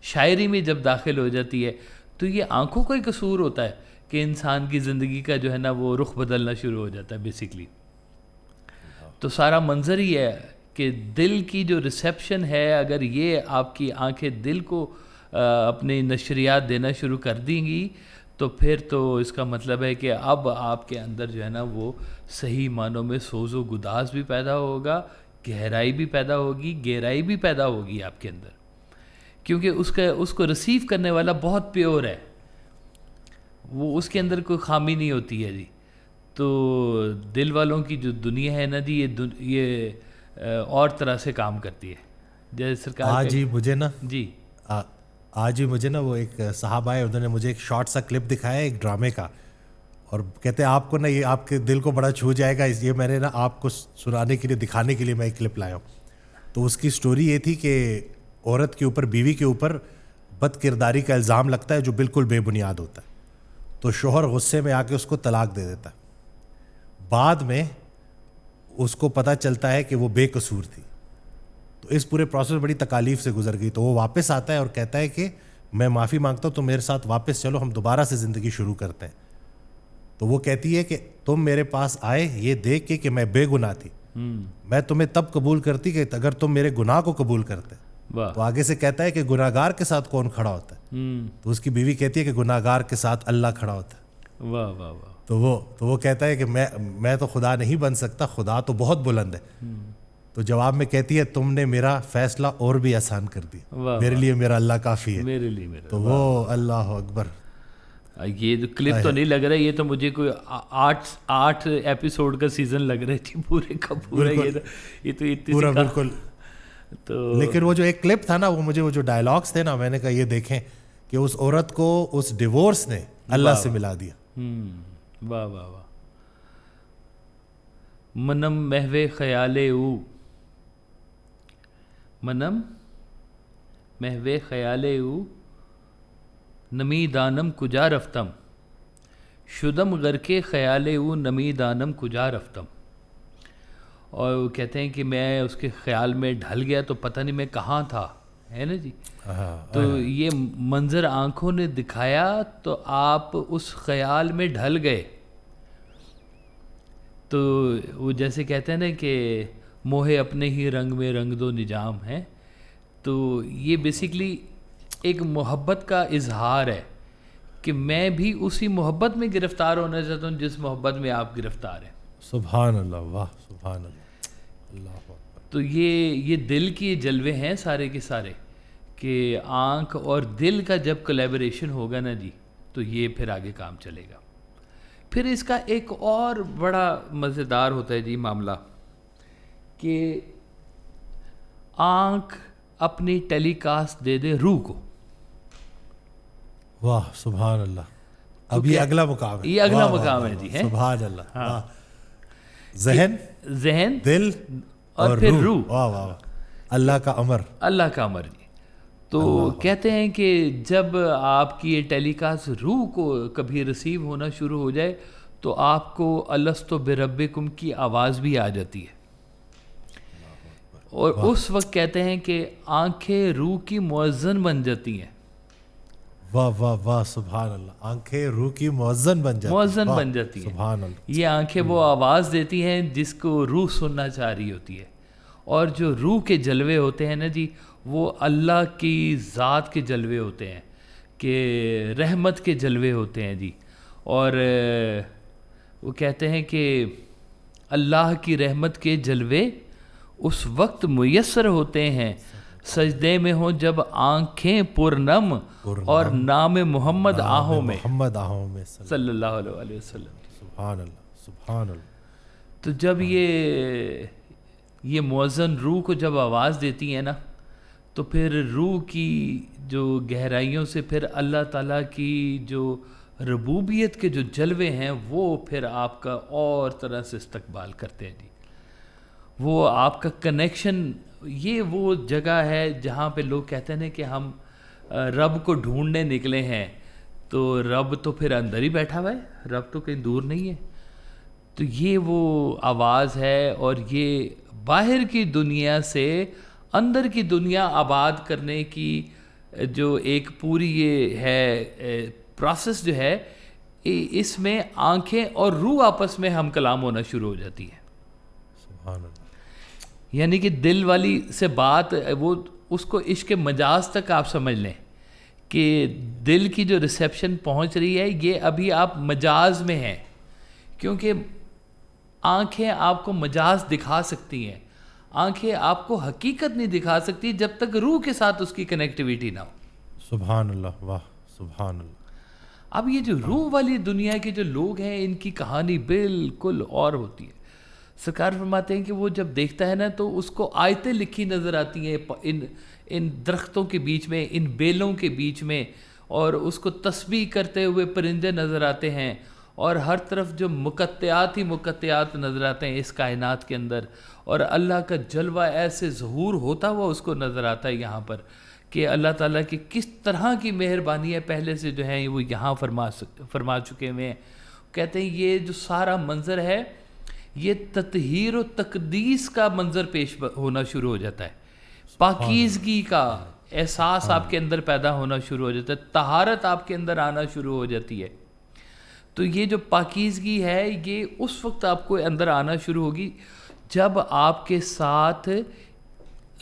شاعری میں جب داخل ہو جاتی ہے تو یہ آنکھوں کا ہی قصور ہوتا ہے کہ انسان کی زندگی کا جو ہے نا وہ رخ بدلنا شروع ہو جاتا ہے بیسیکلی. تو سارا منظر ہی ہے کہ دل کی جو ریسیپشن ہے، اگر یہ آپ کی آنکھیں دل کو اپنی نشریات دینا شروع کر دیں گی تو پھر تو اس کا مطلب ہے کہ اب آپ کے اندر جو ہے نا وہ صحیح معنوں میں سوز و گداز بھی پیدا ہوگا، گہرائی بھی پیدا ہوگی، گہرائی بھی پیدا ہوگی آپ کے اندر، کیونکہ اس کو ریسیو کرنے والا بہت پیور ہے، وہ اس کے اندر کوئی خامی نہیں ہوتی ہے جی. تو دل والوں کی جو دنیا ہے نا جی، یہ اور طرح سے کام کرتی ہے. جیسے سرکار آج ہی مجھے نا جی آج ہی مجھے نا وہ ایک صاحب آئے، انہوں نے مجھے ایک شارٹ سا کلپ دکھایا ایک ڈرامے کا، اور کہتے ہیں آپ کو نا یہ آپ کے دل کو بڑا چھو جائے گا، اس لیے میں نے نا آپ کو سنانے کے لیے دکھانے کے لیے میں ایک کلپ لایا ہوں. تو اس کی سٹوری یہ تھی کہ عورت کے اوپر، بیوی کے اوپر بد کرداری کا الزام لگتا ہے جو بالکل بے بنیاد ہوتا ہے. تو شوہر غصے میں آ کے اس کو طلاق دے دیتا ہے. بعد میں اس کو پتہ چلتا ہے کہ وہ بے قصور تھی. تو اس پورے پروسیس بڑی تکالیف سے گزر گئی. تو وہ واپس آتا ہے اور کہتا ہے کہ میں معافی مانگتا ہوں، تو میرے ساتھ واپس چلو، ہم دوبارہ سے زندگی شروع کرتے ہیں. تو وہ کہتی ہے کہ تم میرے پاس آئے یہ دیکھ کے کہ میں بے گناہ تھی، میں تمہیں تب قبول کرتی کہ اگر تم میرے گناہ کو قبول کرتے. تو آگے سے کہتا ہے کہ گناہ گار کے ساتھ کون کھڑا ہوتا ہے؟ تو اس کی بیوی کہتی ہے کہ گناہ گار کے ساتھ اللہ کھڑا ہوتا ہے. واہ واہ واہ. تو وہ کہتا ہے کہ میں تو خدا نہیں بن سکتا، خدا تو بہت بلند ہے. تو جواب میں کہتی ہے تم نے میرا فیصلہ اور بھی آسان کر دیا، میرے لیے میرا اللہ کافی ہے. میرے لیے میرا تو وہ اللہ اکبر. یہ جو کلپ تو نہیں لگ رہا ہے، یہ تو مجھے کوئی 8 ایپیسوڈ کا سیزن لگ رہی تھی پورے کا پورا. یہ تو اتنی پورا بالکل. تو لیکن وہ جو ایک کلپ تھا نا، وہ مجھے وہ جو ڈائلاگس تھے نا، میں نے کہا یہ دیکھیں کہ اس عورت کو اس ڈیورس نے اللہ سے ملا دیا. واہ واہ واہ. منم محو خیال او، منم محو خیال او، نمی دانم کجا رفتم، شدم غر کے خیال او، نمی دانم کجا رفتم. اور وہ کہتے ہیں کہ میں اس کے خیال میں ڈھل گیا تو پتہ نہیں میں کہاں تھا، ہے نا جی. تو یہ منظر آنکھوں نے دکھایا تو آپ اس خیال میں ڈھل گئے. تو وہ جیسے کہتے ہیں نا کہ موہے اپنے ہی رنگ میں رنگ دو نجام ہے. تو یہ بیسیکلی ایک محبت کا اظہار ہے کہ میں بھی اسی محبت میں گرفتار ہونا چاہتا ہوں جس محبت میں آپ گرفتار ہیں. سبحان اللہ، واہ سبحان اللہ، اللہ اکبر. تو یہ دل کے جلوے ہیں سارے کے سارے، کہ آنکھ اور دل کا جب کولیبریشن ہوگا نا جی تو یہ پھر آگے کام چلے گا. پھر اس کا ایک اور بڑا مزیدار ہوتا ہے جی معاملہ کہ آنکھ اپنی ٹیلی کاسٹ دے دے روح کو. واہ سبحان اللہ. اب یہ اگلا مقام ہے، یہ اگلا مقام ہے جی. سبحان اللہ. واہ. ذہن، دل اور پھر روح. واہ واہ. اللہ کا امر، اللہ کا امر جی. تو کہتے ہیں کہ جب آپ کی یہ ٹیلی کاسٹ روح کو کبھی ریسیو ہونا شروع ہو جائے تو آپ کو الستو بربکم کی آواز بھی آ جاتی ہے. اور اس وقت کہتے ہیں کہ آنکھیں روح کی مؤذن بن جاتی ہیں. واہ واہ واہ سبحان اللہ. آنکھیں روح کی مؤذن بن جاتی ہیں. سبحان اللہ. یہ آنکھیں وہ آواز دیتی ہیں جس کو روح سننا چاہ رہی ہوتی ہے. اور جو روح کے جلوے ہوتے ہیں نا جی، وہ اللہ کی ذات کے جلوے ہوتے ہیں، کہ رحمت کے جلوے ہوتے ہیں جی. اور وہ کہتے ہیں کہ اللہ کی رحمت کے جلوے اس وقت میسر ہوتے ہیں سجدے میں ہوں جب آنکھیں پرنم اور نام محمد آہوں میں صلی اللہ علیہ وسلم. سبحان اللہ سبحان اللہ. تو جب یہ مؤذن روح کو جب آواز دیتی ہے نا تو پھر روح کی جو گہرائیوں سے پھر اللہ تعالیٰ کی جو ربوبیت کے جو جلوے ہیں وہ پھر آپ کا اور طرح سے استقبال کرتے ہیں جی. وہ آپ کا کنیکشن، یہ وہ جگہ ہے جہاں پہ لوگ کہتے ہیں کہ ہم رب کو ڈھونڈنے نکلے ہیں، تو رب تو پھر اندر ہی بیٹھا ہوا ہے، رب تو کہیں دور نہیں ہے. تو یہ وہ آواز ہے، اور یہ باہر کی دنیا سے اندر کی دنیا آباد کرنے کی جو ایک پوری یہ ہے پروسیس جو ہے، اس میں آنکھیں اور روح آپس میں ہم کلام ہونا شروع ہو جاتی ہے. سبحان اللہ. یعنی کہ دل والی سے بات، وہ اس کو عشق مجاز تک آپ سمجھ لیں کہ دل کی جو ریسیپشن پہنچ رہی ہے یہ ابھی آپ مجاز میں ہیں، کیونکہ آنکھیں آپ کو مجاز دکھا سکتی ہیں، آنکھیں آپ کو حقیقت نہیں دکھا سکتی جب تک روح کے ساتھ اس کی کنیکٹیویٹی نہ ہو. سبحان اللہ. واہ سبحان اللہ. اب یہ جو روح والی دنیا کے جو لوگ ہیں ان کی کہانی بالکل اور ہوتی ہے. سرکار فرماتے ہیں کہ وہ جب دیکھتا ہے نا تو اس کو آیتیں لکھی نظر آتی ہیں ان درختوں کے بیچ میں، ان بیلوں کے بیچ میں، اور اس کو تسبیح کرتے ہوئے پرندے نظر آتے ہیں، اور ہر طرف جو مقطعات ہی مقطعات نظر آتے ہیں اس کائنات کے اندر، اور اللہ کا جلوہ ایسے ظہور ہوتا ہوا اس کو نظر آتا ہے یہاں پر کہ اللہ تعالیٰ کی کس طرح کی مہربانی ہے پہلے سے جو ہیں وہ یہاں فرما چکے ہوئے ہیں. کہتے ہیں یہ جو سارا منظر ہے یہ تطہیر و تقدیس کا منظر پیش ہونا شروع ہو جاتا ہے، پاکیزگی کا احساس آپ کے اندر پیدا ہونا شروع ہو جاتا ہے، طہارت آپ کے اندر آنا شروع ہو جاتی ہے. تو یہ جو پاکیزگی ہے یہ اس وقت آپ کو اندر آنا شروع ہوگی جب آپ کے ساتھ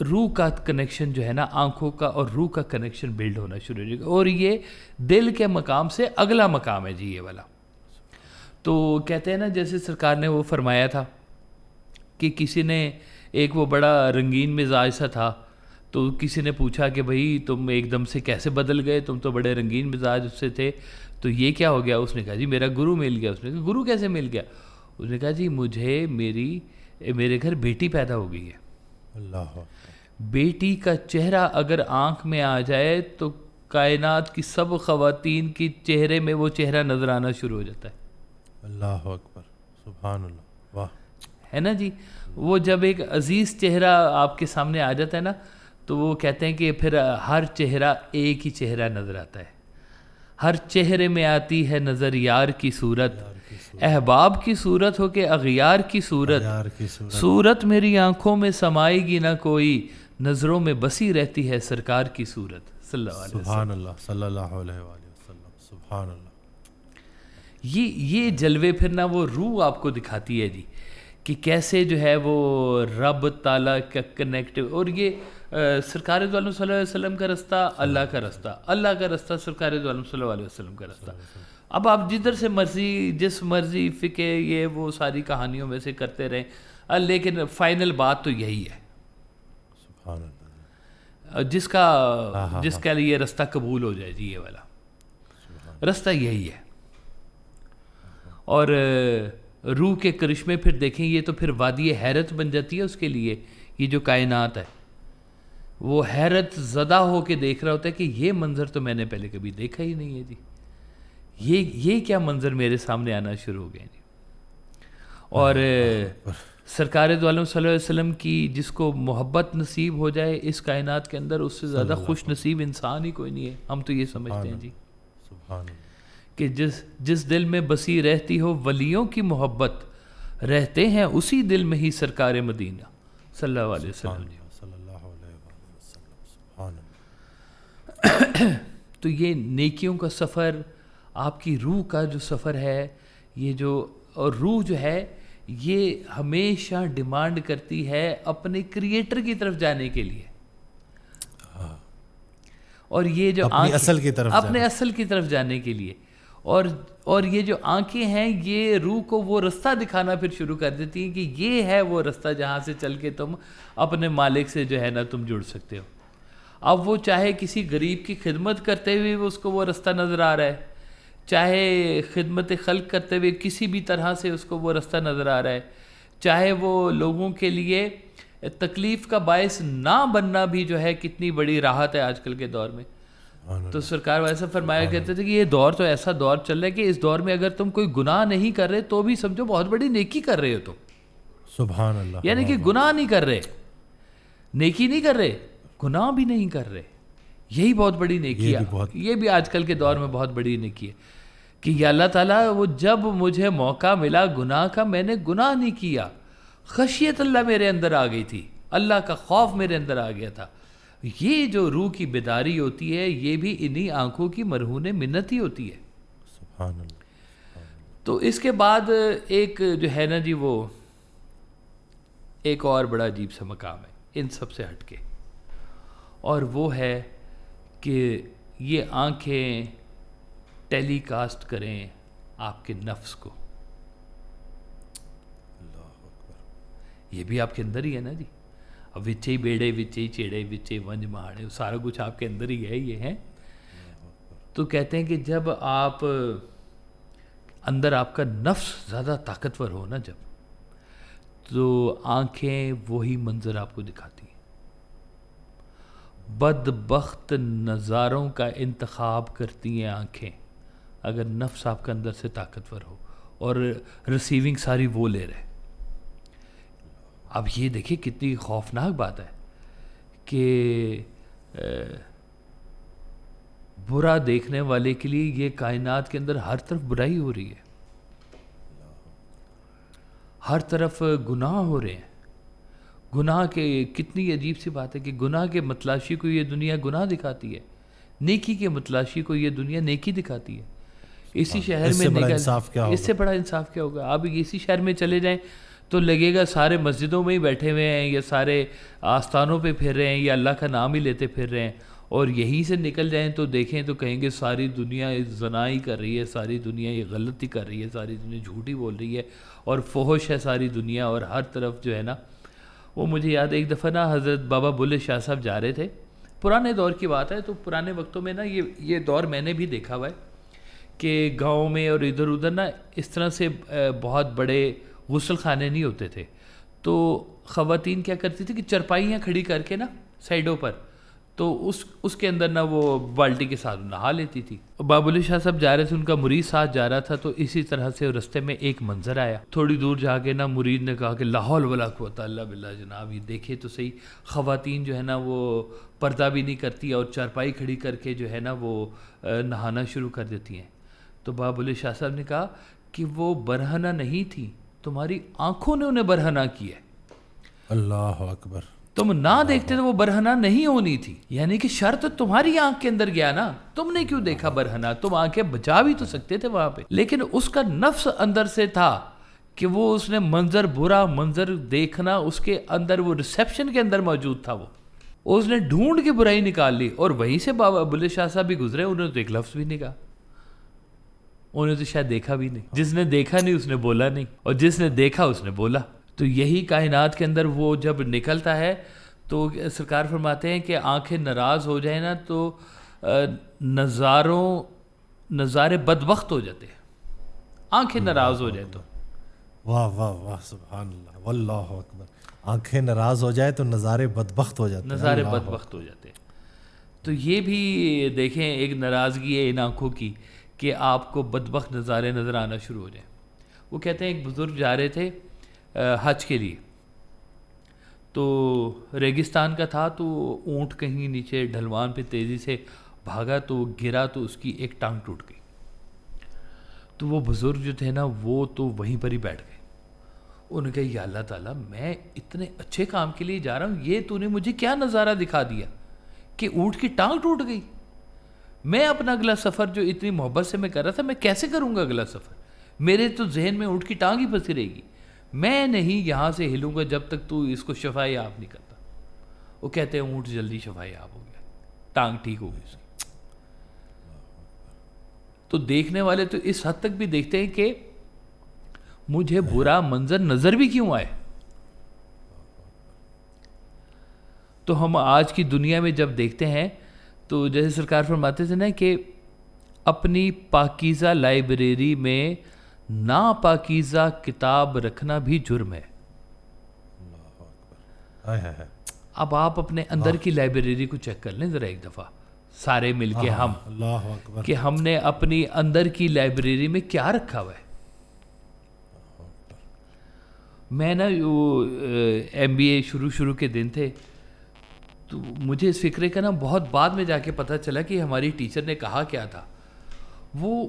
روح کا کنیکشن جو ہے نا، آنکھوں کا اور روح کا کنیکشن بلڈ ہونا شروع ہو جائے گا. اور یہ دل کے مقام سے اگلا مقام ہے جی یہ والا. تو کہتے ہیں نا جیسے سرکار نے وہ فرمایا تھا کہ کسی نے، ایک وہ بڑا رنگین مزاج سا تھا، تو کسی نے پوچھا کہ بھائی تم ایک دم سے کیسے بدل گئے، تم تو بڑے رنگین مزاج سے تھے، تو یہ کیا ہو گیا؟ اس نے کہا جی میرا گرو مل گیا. اس نے کہا گرو کیسے مل گیا؟ اس نے کہا جی مجھے میرے گھر بیٹی پیدا ہو گئی ہے. اللہ. بیٹی کا چہرہ اگر آنکھ میں آ جائے تو کائنات کی سب خواتین کی چہرے میں وہ چہرہ نظر آنا شروع ہو جاتا ہے. اللہ اکبر. سبحان اللہ. واہ. ہے نا جی. وہ جب ایک عزیز چہرہ آپ کے سامنے آ جاتا ہے نا تو وہ کہتے ہیں کہ پھر ہر چہرہ ایک ہی چہرہ نظر آتا ہے. ہر چہرے میں آتی ہے نظر یار کی صورت، احباب کی صورت ہو کہ اغیار کی صورت، صورت میری آنکھوں میں سمائے گی نہ کوئی، نظروں میں بسی رہتی ہے سرکار کی صورت صلی اللہ علیہ وسلم. سبحان اللہ صلی اللہ علیہ وسلم. سبحان اللہ. یہ جلوے پھر نا وہ روح آپ کو دکھاتی ہے جی کہ کیسے جو ہے وہ رب تعالیٰ کا کنیکٹو. اور یہ سرکار دو عالم صلی اللہ علیہ وسلم کا رستہ، اللہ کا رستہ، اللہ کا رستہ سرکار دو عالم صلی اللہ علیہ وسلم کا رستہ. اب آپ جدھر سے مرضی جس مرضی فقہ یہ وہ ساری کہانیوں میں سے کرتے رہیں، لیکن فائنل بات تو یہی ہے. سبحان اللہ. جس کا یہ رستہ قبول ہو جائے جی یہ والا رستہ یہی ہے. اور روح کے کرشمے پھر دیکھیں، یہ تو پھر وادی حیرت بن جاتی ہے اس کے لیے. یہ جو کائنات ہے وہ حیرت زدہ ہو کے دیکھ رہا ہوتا ہے کہ یہ منظر تو میں نے پہلے کبھی دیکھا ہی نہیں ہے جی، یہ کیا منظر میرے سامنے آنا شروع ہو گئے جی. اور سرکار دو عالم صلی اللہ علیہ وسلم کی جس کو محبت نصیب ہو جائے اس کائنات کے اندر، اس سے زیادہ خوش نصیب انسان ہی کوئی نہیں ہے. ہم تو یہ سمجھتے ہیں جی کہ جس دل میں بسی رہتی ہو ولیوں کی محبت، رہتے ہیں اسی دل میں ہی سرکار مدینہ صلی اللہ علیہ وسلم. تو یہ نیکیوں کا سفر، آپ کی روح کا جو سفر ہے، یہ جو اور روح جو ہے یہ ہمیشہ ڈیمانڈ کرتی ہے اپنے کریٹر کی طرف جانے کے لیے. اور یہ جو اپنے اصل کی طرف کی طرف جانے کے لیے. اور یہ جو آنکھیں ہیں یہ روح کو وہ رستہ دکھانا پھر شروع کر دیتی ہیں کہ یہ ہے وہ رستہ جہاں سے چل کے تم اپنے مالک سے جو ہے نا تم جڑ سکتے ہو. اب وہ چاہے کسی غریب کی خدمت کرتے ہوئے اس کو وہ رستہ نظر آ رہا ہے, چاہے خدمت خلق کرتے ہوئے کسی بھی طرح سے اس کو وہ رستہ نظر آ رہا ہے, چاہے وہ لوگوں کے لیے تکلیف کا باعث نہ بننا بھی جو ہے کتنی بڑی راحت ہے آج کل کے دور میں. تو سرکار ویسا فرمایا کرتے تھے کہ یہ دور تو ایسا دور چل رہا ہے کہ اس دور میں اگر تم کوئی گناہ نہیں کر رہے تو بھی سمجھو بہت بڑی نیکی کر رہے ہو تم. سبحان اللہ. یعنی کہ گناہ نہیں کر رہے, نیکی نہیں کر رہے, گناہ بھی نہیں کر رہے, یہی بہت بڑی نیکی ہے. یہ بھی آج کل کے دور میں بہت بڑی نیکی ہے کہ یا اللہ تعالیٰ وہ جب مجھے موقع ملا گناہ کا میں نے گناہ نہیں کیا, خشیت اللہ میرے اندر آ گئی تھی, اللہ کا خوف میرے اندر آ گیا تھا. یہ جو روح کی بیداری ہوتی ہے یہ بھی انہی آنکھوں کی مرہون منت ہی ہوتی ہے. سبحان اللہ. تو اس کے بعد ایک جو ہے نا جی وہ ایک اور بڑا عجیب سا مقام ہے ان سب سے ہٹ کے, اور وہ ہے کہ یہ آنکھیں ٹیلی کاسٹ کریں آپ کے نفس کو. یہ بھی آپ کے اندر ہی ہے نا جی. اب وچے بیڑے وچے چیڑے وچے ونج مہاڑے سارا کچھ آپ کے اندر ہی ہے. یہ ہے تو کہتے ہیں کہ جب آپ اندر آپ کا نفس زیادہ طاقتور ہو نا جب, تو آنکھیں وہی منظر آپ کو دکھاتی ہیں. بدبخت نظاروں کا انتخاب کرتی ہیں آنکھیں اگر نفس آپ کا اندر سے طاقتور ہو اور ریسیونگ ساری وہ لے رہے. اب یہ دیکھیں کتنی خوفناک بات ہے کہ برا دیکھنے والے کے لیے یہ کائنات کے اندر ہر طرف برائی ہو رہی ہے, ہر طرف گناہ ہو رہے ہیں. گناہ کے کتنی عجیب سی بات ہے کہ گناہ کے متلاشی کو یہ دنیا گناہ دکھاتی ہے, نیکی کے متلاشی کو یہ دنیا نیکی دکھاتی ہے. اسی شہر میں اس سے بڑا انصاف کیا ہوگا. آپ اسی شہر میں چلے جائیں تو لگے گا سارے مسجدوں میں ہی بیٹھے ہوئے ہیں یا سارے آستانوں پہ پھر رہے ہیں یا اللہ کا نام ہی لیتے پھر رہے ہیں, اور یہیں سے نکل جائیں تو دیکھیں تو کہیں گے ساری دنیا زنا ہی کر رہی ہے, ساری دنیا یہ غلطی کر رہی ہے, ساری دنیا جھوٹی بول رہی ہے اور فحش ہے ساری دنیا, اور ہر طرف جو ہے نا وہ. مجھے یاد ہے ایک دفعہ نا حضرت بابا بلے شاہ صاحب جا رہے تھے, پرانے دور کی بات ہے, تو پرانے وقتوں میں نا یہ دور میں نے بھی دیکھا ہوا ہے کہ گاؤں میں اور ادھر ادھر نا اس طرح سے بہت بڑے غسل خانے نہیں ہوتے تھے. تو خواتین کیا کرتی تھی کہ چرپائیاں کھڑی کر کے نا سائڈوں پر, تو اس کے اندر نا وہ بالٹی کے ساتھ نہا لیتی تھی. بابا بلے شاہ صاحب جا رہے تھے, ان کا مرید ساتھ جا رہا تھا, تو اسی طرح سے رستے میں ایک منظر آیا. تھوڑی دور جا کے نا مرید نے کہا کہ لا حول ولا قوت الا باللہ, جناب یہ دیکھے تو صحیح, خواتین جو ہے نا وہ پردہ بھی نہیں کرتی اور چارپائی کھڑی کر کے جو ہے نا وہ نہانا شروع کر دیتی ہیں. تو بابا بلے شاہ صاحب نے کہا کہ وہ برہنہ نہیں تھی, تمہاری آنکھوں نے انہیں برہنہ کیا ہے. اللہ اکبر. تم نہ دیکھتے تو وہ برہنہ نہیں ہونی تھی. یعنی کہ شرط تمہاری آنکھ کے اندر گیا نا, تم نے کیوں دیکھا برہنہ, تم آنکھیں بچا بھی تو سکتے تھے وہاں پہ, لیکن اس کا نفس اندر سے تھا کہ وہ اس نے منظر برا منظر دیکھنا اس کے اندر, وہ ریسیپشن کے اندر موجود تھا, وہ اس نے ڈھونڈ کے برائی نکال لی. اور وہیں سے بابا بلے شاہ صاحب بھی گزرے, انہوں نے تو ایک لفظ بھی نہیں کہا, انہوں نے تو شاید دیکھا بھی نہیں. جس نے دیکھا نہیں اس نے بولا نہیں, اور جس نے دیکھا اس نے بولا. تو یہی کائنات کے اندر وہ جب نکلتا ہے تو سرکار فرماتے ہیں کہ آنکھیں ناراض ہو جائیں نا تو نظارے بدبخت ہو جاتے ہیں. آنکھیں ناراض ہو جائیں تو واہ واہ واہ سبحان اللہ واللہ اکبر. آنکھیں ناراض ہو جائے تو نظارے بدبخت ہو جاتے ہیں, نظارے بدبخت ہو جاتے ہیں. تو یہ بھی دیکھیں ایک ناراضگی ہے ان آنکھوں کی کہ آپ کو بدبخت نظارے نظر آنا شروع ہو جائیں. وہ کہتے ہیں ایک بزرگ جا رہے تھے حج کے لیے, تو ریگستان کا تھا, تو اونٹ کہیں نیچے ڈھلوان پہ تیزی سے بھاگا تو گرا, تو اس کی ایک ٹانگ ٹوٹ گئی. تو وہ بزرگ جو تھے نا وہ تو وہیں پر ہی بیٹھ گئے. انہوں نے کہا یا اللہ تعالیٰ میں اتنے اچھے کام کے لیے جا رہا ہوں, یہ تو نے مجھے کیا نظارہ دکھا دیا کہ اونٹ کی ٹانگ ٹوٹ گئی. میں اپنا اگلا سفر جو اتنی محبت سے میں کر رہا تھا, میں کیسے کروں گا اگلا سفر, میرے تو ذہن میں اونٹ کی ٹانگ ہی پھنسی رہے گی, میں نہیں یہاں سے ہلوں گا جب تک تو اس کو شفا یاب نہیں کرتا. وہ کہتے ہیں اونٹ جلدی شفا یاب ہو گیا, ٹانگ ٹھیک ہو گئی اس کی. تو دیکھنے والے تو اس حد تک بھی دیکھتے ہیں کہ مجھے برا منظر نظر بھی کیوں آئے. تو ہم آج کی دنیا میں جب دیکھتے ہیں تو جیسے سرکار فرماتے تھے نا کہ اپنی پاکیزہ لائبریری میں ناپاکیزہ کتاب رکھنا بھی جرم ہے. اب آپ اپنے اندر کی لائبریری کو چیک کر لیں ذرا ایک دفعہ سارے مل کے ہم، اللہ اکبر، کہ ہم نے اپنی اندر کی لائبریری میں کیا رکھا ہوا ہے. میں نا وہ ایم بی اے شروع کے دن تھے تو مجھے اس فکرے کا نا بہت بعد میں جا کے پتہ چلا کہ ہماری ٹیچر نے کہا کیا تھا. وہ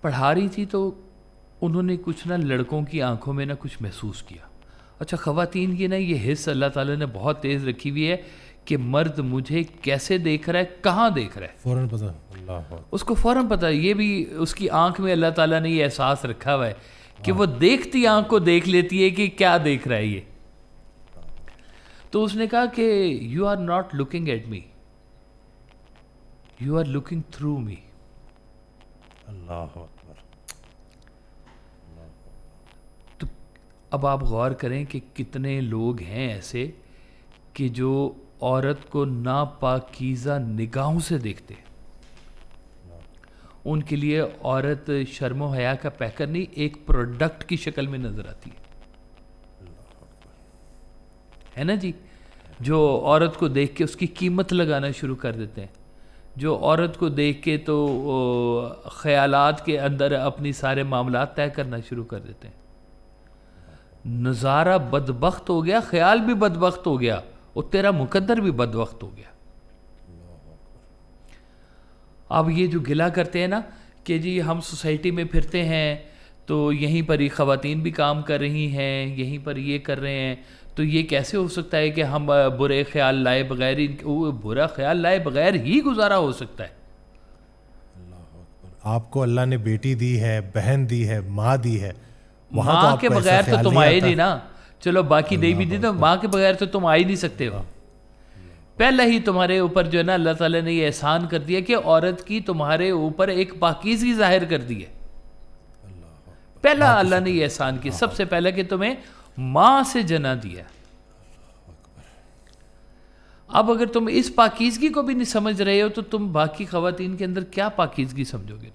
پڑھا رہی تھی تو انہوں نے کچھ نا لڑکوں کی آنکھوں میں نا کچھ محسوس کیا. اچھا خواتین کی نا یہ حس اللہ تعالیٰ نے بہت تیز رکھی ہوئی ہے کہ مرد مجھے کیسے دیکھ رہا ہے، کہاں دیکھ رہا ہے، فوراً پتہ. اللہ اکبر، اس کو فوراً پتہ. یہ بھی اس کی آنکھ میں اللہ تعالیٰ نے یہ احساس رکھا ہوا ہے کہ وہ دیکھتی آنکھ کو دیکھ لیتی ہے کہ کیا دیکھ رہا ہے یہ. تو اس نے کہا کہ you are not looking at me, you are looking through me. اللہ اکبر. تو اب آپ غور کریں کہ کتنے لوگ ہیں ایسے کہ جو عورت کو ناپاکیزہ نگاہوں سے دیکھتے ہیں. ان کے لیے عورت شرم و حیا کا پیکر نہیں، ایک پروڈکٹ کی شکل میں نظر آتی ہے نا جی. جو عورت کو دیکھ کے اس کی قیمت لگانا شروع کر دیتے ہیں، جو عورت کو دیکھ کے تو خیالات کے اندر اپنی سارے معاملات طے کرنا شروع کر دیتے ہیں. نظارہ بدبخت ہو گیا، خیال بھی بدبخت ہو گیا اور تیرا مقدر بھی بدبخت ہو گیا. اب یہ جو گلا کرتے ہیں نا کہ جی ہم سوسائٹی میں پھرتے ہیں تو یہیں پر ہی خواتین بھی کام کر رہی ہیں، یہیں پر یہ کر رہے ہیں، تو یہ کیسے ہو سکتا ہے کہ ہم برے خیال لائے بغیر ہی، برا خیال لائے بغیر ہی گزارا ہو سکتا ہے. آپ کو اللہ نے بیٹی دی ہے، بہن دی ہے، ماں دی ہے، وہاں تو ماں آپ کے کو ایسا بغیر تو خیال تم نہیں آئے آتا. نہیں نا. چلو باقی نہیں بھی دی تو ماں کے بغیر تو تم آ ہی نہیں سکتے ہو. پہلے ہی تمہارے اوپر جو ہے نا اللہ تعالیٰ نے یہ احسان کر دیا کہ عورت کی تمہارے اوپر ایک پاکیزگی ظاہر کر دی ہے. پہلا اللہ نے یہ احسان کیا سب سے پہلے کہ تمہیں ماں سے جنا دیا. اب اگر تم اس پاکیزگی کو بھی نہیں سمجھ رہے ہو تو تم باقی خواتین کے اندر کیا پاکیزگی سمجھو گے؟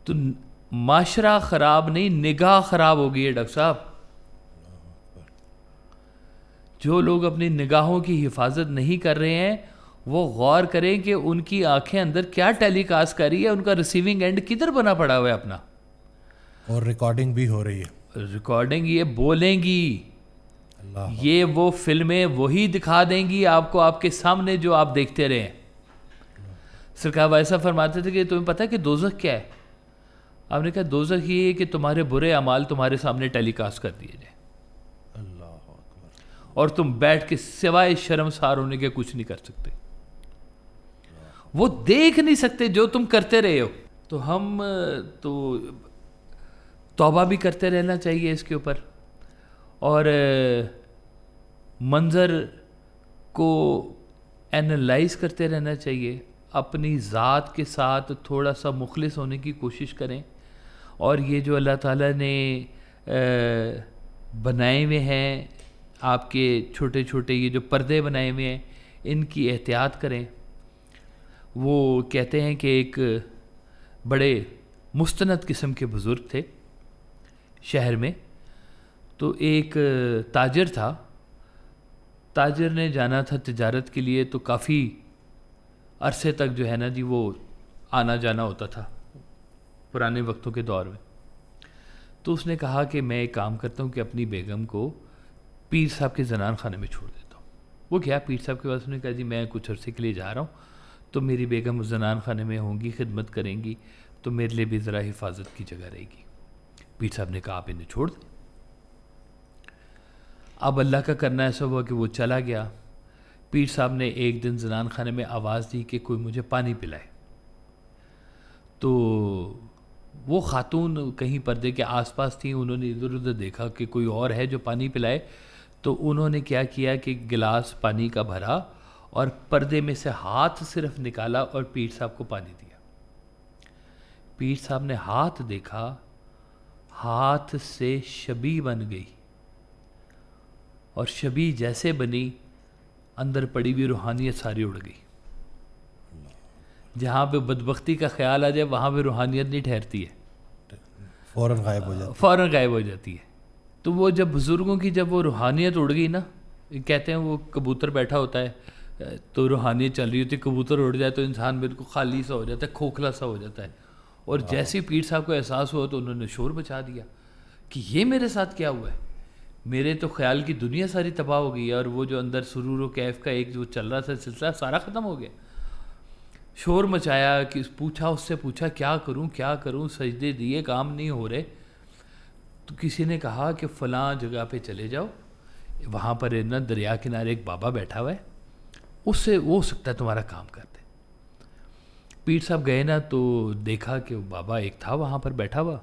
تو معاشرہ خراب نہیں، نگاہ خراب ہو گئی ہے ڈاکٹر صاحب. جو لوگ اپنی نگاہوں کی حفاظت نہیں کر رہے ہیں وہ غور کریں کہ ان کی آنکھیں اندر کیا ٹیلی کاسٹ کر رہی ہے، ان کا ریسیونگ اینڈ کدھر بنا پڑا ہوا ہے اپنا. اور ریکارڈنگ بھی ہو رہی ہے. ریکارڈنگ یہ بولیں گی، اللہ یہ وہ فلمیں وہی دکھا دیں گی آپ کو آپ کے سامنے جو آپ دیکھتے رہیں. سرکار ایسا فرماتے تھے کہ تمہیں پتہ ہے کہ دوزخ کیا ہے؟ آپ نے کہا دوزخ یہ ہے کہ تمہارے برے اعمال تمہارے سامنے ٹیلی کاسٹ کر دیے جائیں اور تم بیٹھ کے سوائے شرمسار ہونے کے کچھ نہیں کر سکتے. وہ دیکھ نہیں سکتے جو تم کرتے رہے ہو. تو ہم تو توبہ بھی کرتے رہنا چاہیے اس کے اوپر، اور منظر کو اینالائز کرتے رہنا چاہیے. اپنی ذات کے ساتھ تھوڑا سا مخلص ہونے کی کوشش کریں، اور یہ جو اللہ تعالیٰ نے بنائے ہوئے ہیں آپ کے چھوٹے چھوٹے یہ جو پردے بنائے ہوئے ہیں ان کی احتیاط کریں. وہ کہتے ہیں کہ ایک بڑے مستند قسم کے بزرگ تھے شہر میں. تو ایک تاجر تھا، تاجر نے جانا تھا تجارت کے لیے، تو کافی عرصے تک جو ہے نا جی وہ آنا جانا ہوتا تھا پرانے وقتوں کے دور میں. تو اس نے کہا کہ میں ایک کام کرتا ہوں کہ اپنی بیگم کو پیر صاحب کے زنان خانے میں چھوڑ دیتا ہوں. وہ گیا پیر صاحب کے پاس، نے کہا جی میں کچھ عرصے کے لیے جا رہا ہوں تو میری بیگم زنان خانے میں ہوں گی، خدمت کریں گی، تو میرے لیے بھی ذرا حفاظت کی جگہ رہے گی. پیر صاحب نے کہا آپ انہیں چھوڑ دیں. اب اللہ کا کرنا ایسا ہوا کہ وہ چلا گیا. پیر صاحب نے ایک دن زنان خانے میں آواز دی کہ کوئی مجھے پانی پلائے. تو وہ خاتون کہیں پردے کے آس پاس تھیں، انہوں نے ادھر ادھر دیکھا کہ کوئی اور ہے جو پانی پلائے. تو انہوں نے کیا کیا کہ گلاس پانی کا بھرا اور پردے میں سے ہاتھ صرف نکالا اور پیر صاحب کو پانی دیا. پیر صاحب نے ہاتھ دیکھا, ہاتھ سے شبی بن گئی, اور شبی جیسے بنی اندر پڑی ہوئی روحانیت ساری اڑ گئی. جہاں پہ بدبختی کا خیال آ جائے وہاں پہ روحانیت نہیں ٹھہرتی ہے, فوراً غائب ہو جاتا. فوراً غائب ہو جاتی ہے. تو وہ جب بزرگوں کی جب وہ روحانیت اڑ گئی نا, کہتے ہیں وہ کبوتر بیٹھا ہوتا ہے تو روحانیت چل رہی ہوتی ہے, کبوتر اڑ جائے تو انسان بالکل خالی سا ہو جاتا ہے, کھوکھلا سا ہو جاتا ہے. اور جیسے پیر صاحب کو احساس ہوا تو انہوں نے شور مچا دیا کہ یہ میرے ساتھ کیا ہوا ہے, میرے تو خیال کی دنیا ساری تباہ ہو گئی ہے, اور وہ جو اندر سرور و کیف کا ایک جو چل رہا تھا سلسلہ سارا ختم ہو گیا. شور مچایا کہ اس سے پوچھا کیا کروں, سجدے دیے کام نہیں ہو رہے. تو کسی نے کہا کہ فلاں جگہ پہ چلے جاؤ, وہاں پر نا دریا کنارے ایک بابا بیٹھا ہوا ہے, اس سے وہ ہو سکتا ہے تمہارا کام کر دے. پیر صاحب گئے نا تو دیکھا کہ وہ بابا ایک تھا وہاں پر بیٹھا ہوا,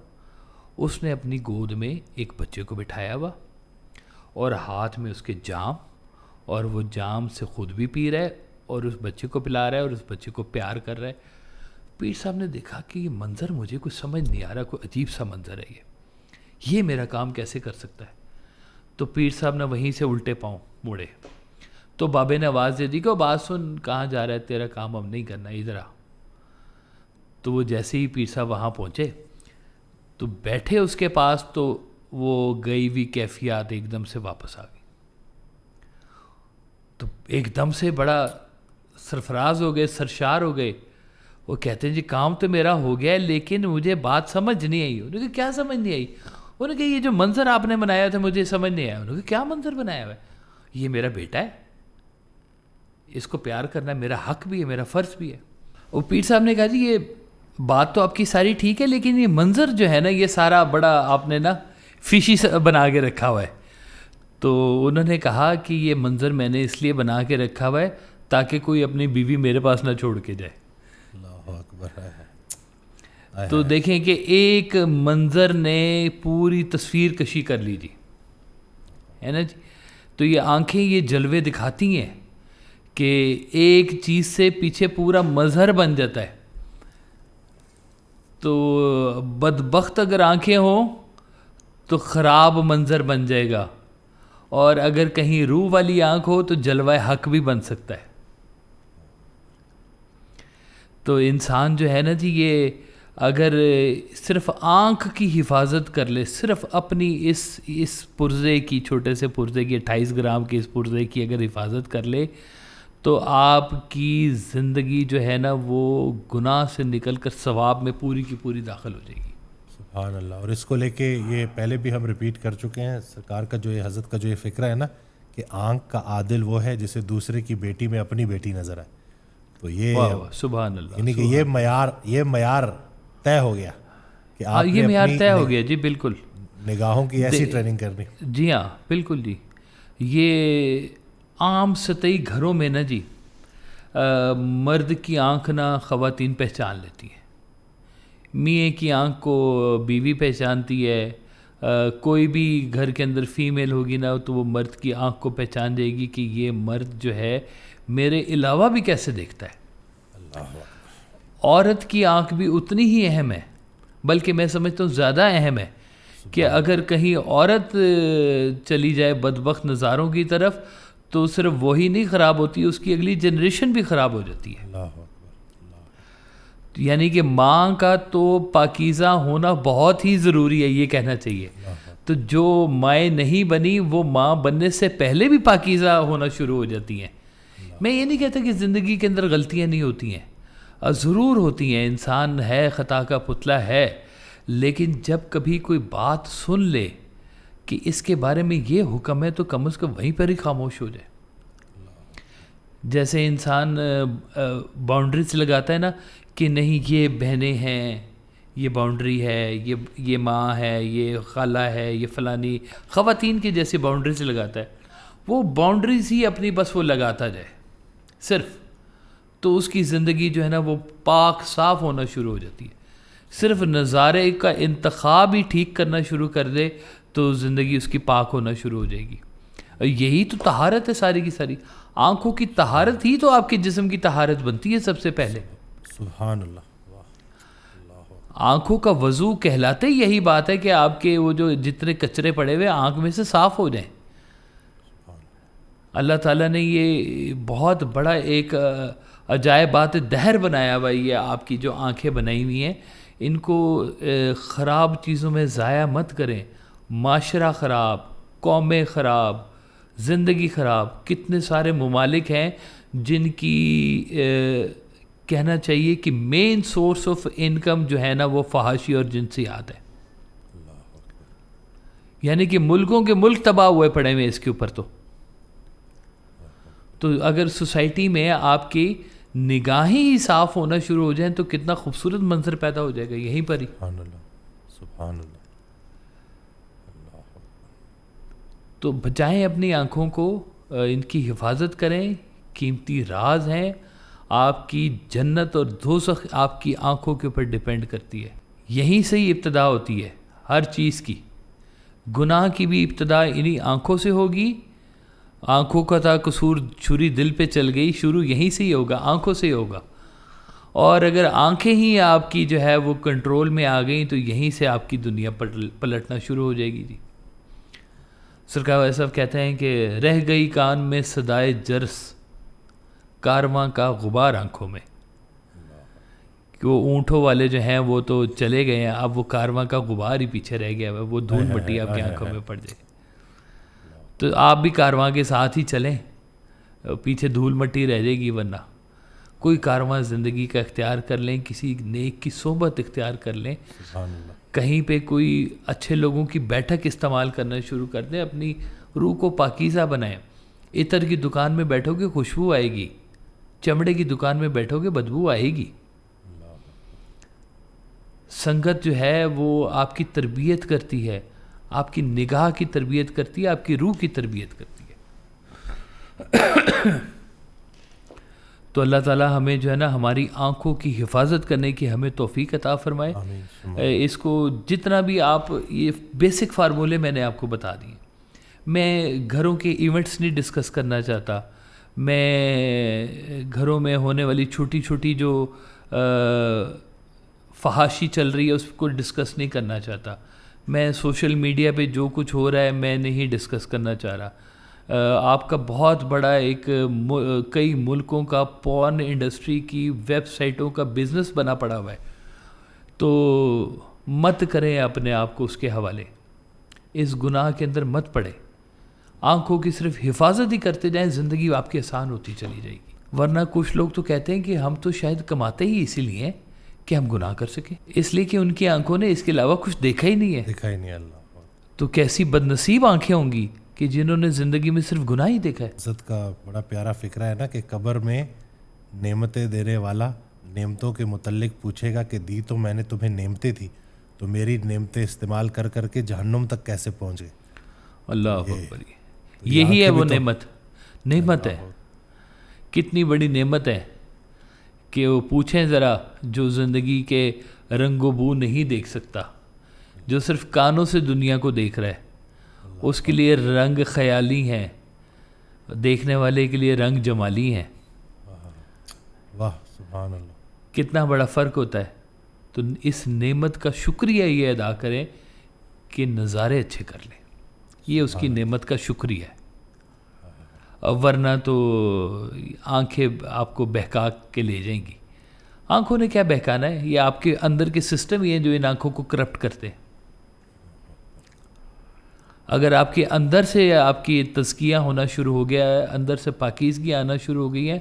اس نے اپنی گود میں ایک بچے کو بٹھایا ہوا اور ہاتھ میں اس کے جام, اور وہ جام سے خود بھی پی رہا ہے اور اس بچے کو پلا رہا ہے اور اس بچے کو پیار کر رہا ہے. پیر صاحب نے دیکھا کہ یہ منظر مجھے کچھ سمجھ نہیں آ رہا, کوئی عجیب سا منظر ہے یہ میرا کام کیسے کر سکتا ہے. تو پیر صاحب نے وہیں سے الٹے پاؤں مڑے تو بابے نے آواز دے دی کہ وہ بات سن, کہاں جا رہا ہے, تیرا کام اب نہیں کرنا, ادھر آ. تو وہ جیسے ہی پیر صاحب وہاں پہنچے تو بیٹھے اس کے پاس, تو وہ گئی ہوئی کیفیات ایک دم سے واپس آ گئی. تو ایک دم سے بڑا سرفراز ہو گئے, سرشار ہو گئے. وہ کہتے ہیں جی کام تو میرا ہو گیا ہے لیکن مجھے بات سمجھ نہیں آئی. انہوں نے کہا کیا سمجھ نہیں آئی؟ انہوں نے کہا یہ جو منظر آپ نے بنایا تھا مجھے سمجھ نہیں آیا. انہوں نے کہا کیا منظر بنایا ہوا ہے؟ یہ میرا بیٹا ہے, اس کو پیار کرنا میرا حق بھی ہے, میرا فرض بھی ہے. اور پیر صاحب نے کہا جی یہ بات تو آپ کی ساری ٹھیک ہے لیکن یہ منظر جو ہے نا یہ سارا بڑا آپ نے نا فشی بنا کے رکھا ہوا ہے. تو انہوں نے کہا کہ یہ منظر میں نے اس لیے بنا کے رکھا ہوا ہے تاکہ کوئی اپنی بیوی میرے پاس نہ چھوڑ کے جائے. اللہ اکبر. تو دیکھیں کہ ایک منظر نے پوری تصویر کشی کر لی جی, ہے نا جی. تو یہ آنکھیں یہ جلوے دکھاتی ہیں کہ ایک چیز سے پیچھے پورا مظہر بن جاتا ہے. تو بدبخت اگر آنکھیں ہوں تو خراب منظر بن جائے گا, اور اگر کہیں روح والی آنکھ ہو تو جلوہ حق بھی بن سکتا ہے. تو انسان جو ہے نا جی یہ اگر صرف آنکھ کی حفاظت کر لے, صرف اپنی اس پرزے کی, چھوٹے سے پرزے کی 28 گرام کی اس پرزے کی اگر حفاظت کر لے تو آپ کی زندگی جو ہے نا وہ گناہ سے نکل کر ثواب میں پوری کی پوری داخل ہو جائے گی. سبحان اللہ. اور اس کو لے کے یہ پہلے بھی ہم ریپیٹ کر چکے ہیں, سرکار کا جو یہ حضرت کا جو یہ فکرہ ہے نا کہ آنکھ کا عادل وہ ہے جسے دوسرے کی بیٹی میں اپنی بیٹی نظر آئے. تو یہ سبحان اللہ, یعنی کہ یہ معیار طے ہو گیا کہ آپ یہ معیار طے ہو گیا جی. بالکل نگاہوں کی ایسی ٹریننگ کرنی. جی ہاں بالکل جی. یہ عام سطحی گھروں میں نا جی مرد کی آنکھ نہ خواتین پہچان لیتی ہیں, میاں کی آنکھ کو بیوی پہچانتی ہے, کوئی بھی گھر کے اندر فیمیل ہوگی نا تو وہ مرد کی آنکھ کو پہچان جائے گی کہ یہ مرد جو ہے میرے علاوہ بھی کیسے دیکھتا ہے. عورت کی آنکھ بھی اتنی ہی اہم ہے, بلکہ میں سمجھتا ہوں زیادہ اہم ہے کہ اگر کہیں عورت چلی جائے بدبخت نظاروں کی طرف تو صرف وہی نہیں خراب ہوتی, اس کی اگلی جنریشن بھی خراب ہو جاتی ہے. یعنی کہ ماں کا تو پاکیزہ ہونا بہت ہی ضروری ہے, یہ کہنا چاہیے. تو جو مائیں نہیں بنی وہ ماں بننے سے پہلے بھی پاکیزہ ہونا شروع ہو جاتی ہیں. میں یہ نہیں کہتا کہ زندگی کے اندر غلطیاں نہیں ہوتی ہیں, ضرور ہوتی ہیں, انسان ہے, خطا کا پتلا ہے, لیکن جب کبھی کوئی بات سن لے کہ اس کے بارے میں یہ حکم ہے تو کم از کم وہیں پر ہی خاموش ہو جائے. جیسے انسان باؤنڈریز لگاتا ہے نا کہ نہیں یہ بہنیں ہیں, یہ باؤنڈری ہے, یہ ماں ہے, یہ خالہ ہے, یہ فلانی خواتین کی جیسی باؤنڈریز لگاتا ہے, وہ باؤنڈریز ہی اپنی بس وہ لگاتا جائے صرف, تو اس کی زندگی جو ہے نا وہ پاک صاف ہونا شروع ہو جاتی ہے. صرف نظارے کا انتخاب ہی ٹھیک کرنا شروع کر دے تو زندگی اس کی پاک ہونا شروع ہو جائے گی. یہی تو طہارت ہے ساری کی ساری. آنکھوں کی طہارت ہی تو آپ کے جسم کی طہارت بنتی ہے سب سے پہلے. سبحان اللہ. آنکھوں کا وضو کہلاتے ہی یہی بات ہے کہ آپ کے وہ جو جتنے کچرے پڑے ہوئے آنکھ میں سے صاف ہو جائیں. اللہ تعالیٰ نے یہ بہت بڑا ایک عجائبات دہر بنایا ہوا. یہ آپ کی جو آنکھیں بنائی ہوئی ہیں ان کو خراب چیزوں میں ضائع مت کریں. معاشرہ خراب، قومیں خراب، زندگی خراب. کتنے سارے ممالک ہیں جن کی کہنا چاہیے کہ مین سورس آف انکم جو ہے نا وہ فحاشی اور جنسیات ہے. یعنی کہ ملکوں کے ملک تباہ ہوئے پڑے ہوئے اس کے اوپر. تو اگر سوسائٹی میں آپ کی نگاہیں ہی صاف ہونا شروع ہو جائیں تو کتنا خوبصورت منظر پیدا ہو جائے گا یہیں پر ہی. سبحان اللہ. سبحان اللہ. تو بچائیں اپنی آنکھوں کو، ان کی حفاظت کریں. قیمتی راز ہیں. آپ کی جنت اور دوزخ آپ کی آنکھوں کے اوپر ڈیپینڈ کرتی ہے. یہیں سے ہی ابتدا ہوتی ہے ہر چیز کی. گناہ کی بھی ابتدا انہی آنکھوں سے ہوگی. آنکھوں کا تھا قصور، چھری دل پہ چل گئی، شروع یہیں سے ہی ہوگا، آنکھوں سے ہی ہوگا. اور اگر آنکھیں ہی آپ کی جو ہے وہ کنٹرول میں آ گئیں تو یہیں سے آپ کی دنیا پلٹنا شروع ہو جائے گی. جی سرکار والے صاحب کہتے ہیں کہ رہ گئی کان میں صدائے جرس، کارواں کا غبار آنکھوں میں. کہ وہ اونٹوں والے جو ہیں وہ تو چلے گئے ہیں، اب وہ کارواں کا غبار ہی پیچھے رہ گیا ہے، وہ دھول مٹی آپ کی آنکھوں میں پڑ جائے گی. تو آپ بھی کارواں کے ساتھ ہی چلیں، پیچھے دھول مٹی رہ جائے گی. ورنہ کوئی کارواں زندگی کا اختیار کر لیں، کسی نیک کی صحبت اختیار کر لیں، کہیں پہ کوئی اچھے لوگوں کی بیٹھک استعمال کرنا شروع کر دیں، اپنی روح کو پاکیزہ بنائیں. عطر کی دکان میں بیٹھو گے خوشبو آئے گی، چمڑے کی دکان میں بیٹھو گے بدبو آئے گی. سنگت جو ہے وہ آپ کی تربیت کرتی ہے، آپ کی نگاہ کی تربیت کرتی ہے، آپ کی روح کی تربیت کرتی ہے. تو اللہ تعالیٰ ہمیں جو ہے نا ہماری آنکھوں کی حفاظت کرنے کی ہمیں توفیق عطا فرمائے. اس کو جتنا بھی آپ، یہ بیسک فارمولے میں نے آپ کو بتا دیے. میں گھروں کے ایونٹس نہیں ڈسکس کرنا چاہتا، میں گھروں میں ہونے والی چھوٹی چھوٹی جو فحاشی چل رہی ہے اس کو ڈسکس نہیں کرنا چاہتا. میں سوشل میڈیا پہ جو کچھ ہو رہا ہے میں نہیں ڈسکس کرنا چاہ رہا. آپ کا بہت بڑا ایک کئی ملکوں کا پورن انڈسٹری کی ویب سائٹوں کا بزنس بنا پڑا ہوا ہے. تو مت کریں اپنے آپ کو اس کے حوالے، اس گناہ کے اندر مت پڑے. آنکھوں کی صرف حفاظت ہی کرتے جائیں، زندگی آپ کی آسان ہوتی چلی جائے گی. ورنہ کچھ لوگ تو کہتے ہیں کہ ہم تو شاید کماتے ہی اسی لیے ہیں کہ ہم گناہ کر سکیں، اس لیے کہ ان کی آنکھوں نے اس کے علاوہ کچھ دیکھا ہی نہیں ہے. دیکھا ہی نہیں. اللہ. تو کیسی بدنصیب آنکھیں ہوں گی کہ جنہوں نے زندگی میں صرف گناہ ہی دیکھا ہے. عزت کا بڑا پیارا فکرہ ہے نا کہ قبر میں نعمتیں دینے والا نعمتوں کے متعلق پوچھے گا کہ دی تو میں نے تمہیں نعمتیں تھی، تو میری نعمتیں استعمال کر کر کے جہنم تک کیسے پہنچ گئے. اللہ اکبر. یہی ہے وہ نعمت ہے. کتنی بڑی نعمت ہے کہ وہ پوچھیں ذرا جو زندگی کے رنگ و بو نہیں دیکھ سکتا، جو صرف کانوں سے دنیا کو دیکھ رہا ہے، اس کے لیے رنگ خیالی ہیں، دیکھنے والے کے لیے رنگ جمالی ہیں. واہ سبحان اللہ. کتنا بڑا فرق ہوتا ہے. تو اس نعمت کا شکریہ یہ ادا کریں کہ نظارے اچھے کر لیں، یہ اس کی نعمت کا شکریہ ہے. ورنہ تو آنکھیں آپ کو بہکا کے لے جائیں گی. آنکھوں نے کیا بہکانا ہے، یہ آپ کے اندر کے سسٹم ہی ہیں جو ان آنکھوں کو کرپٹ کرتے ہیں. اگر آپ کے اندر سے آپ کی تزکیہ ہونا شروع ہو گیا ہے، اندر سے پاکیزگی آنا شروع ہو گئی ہے،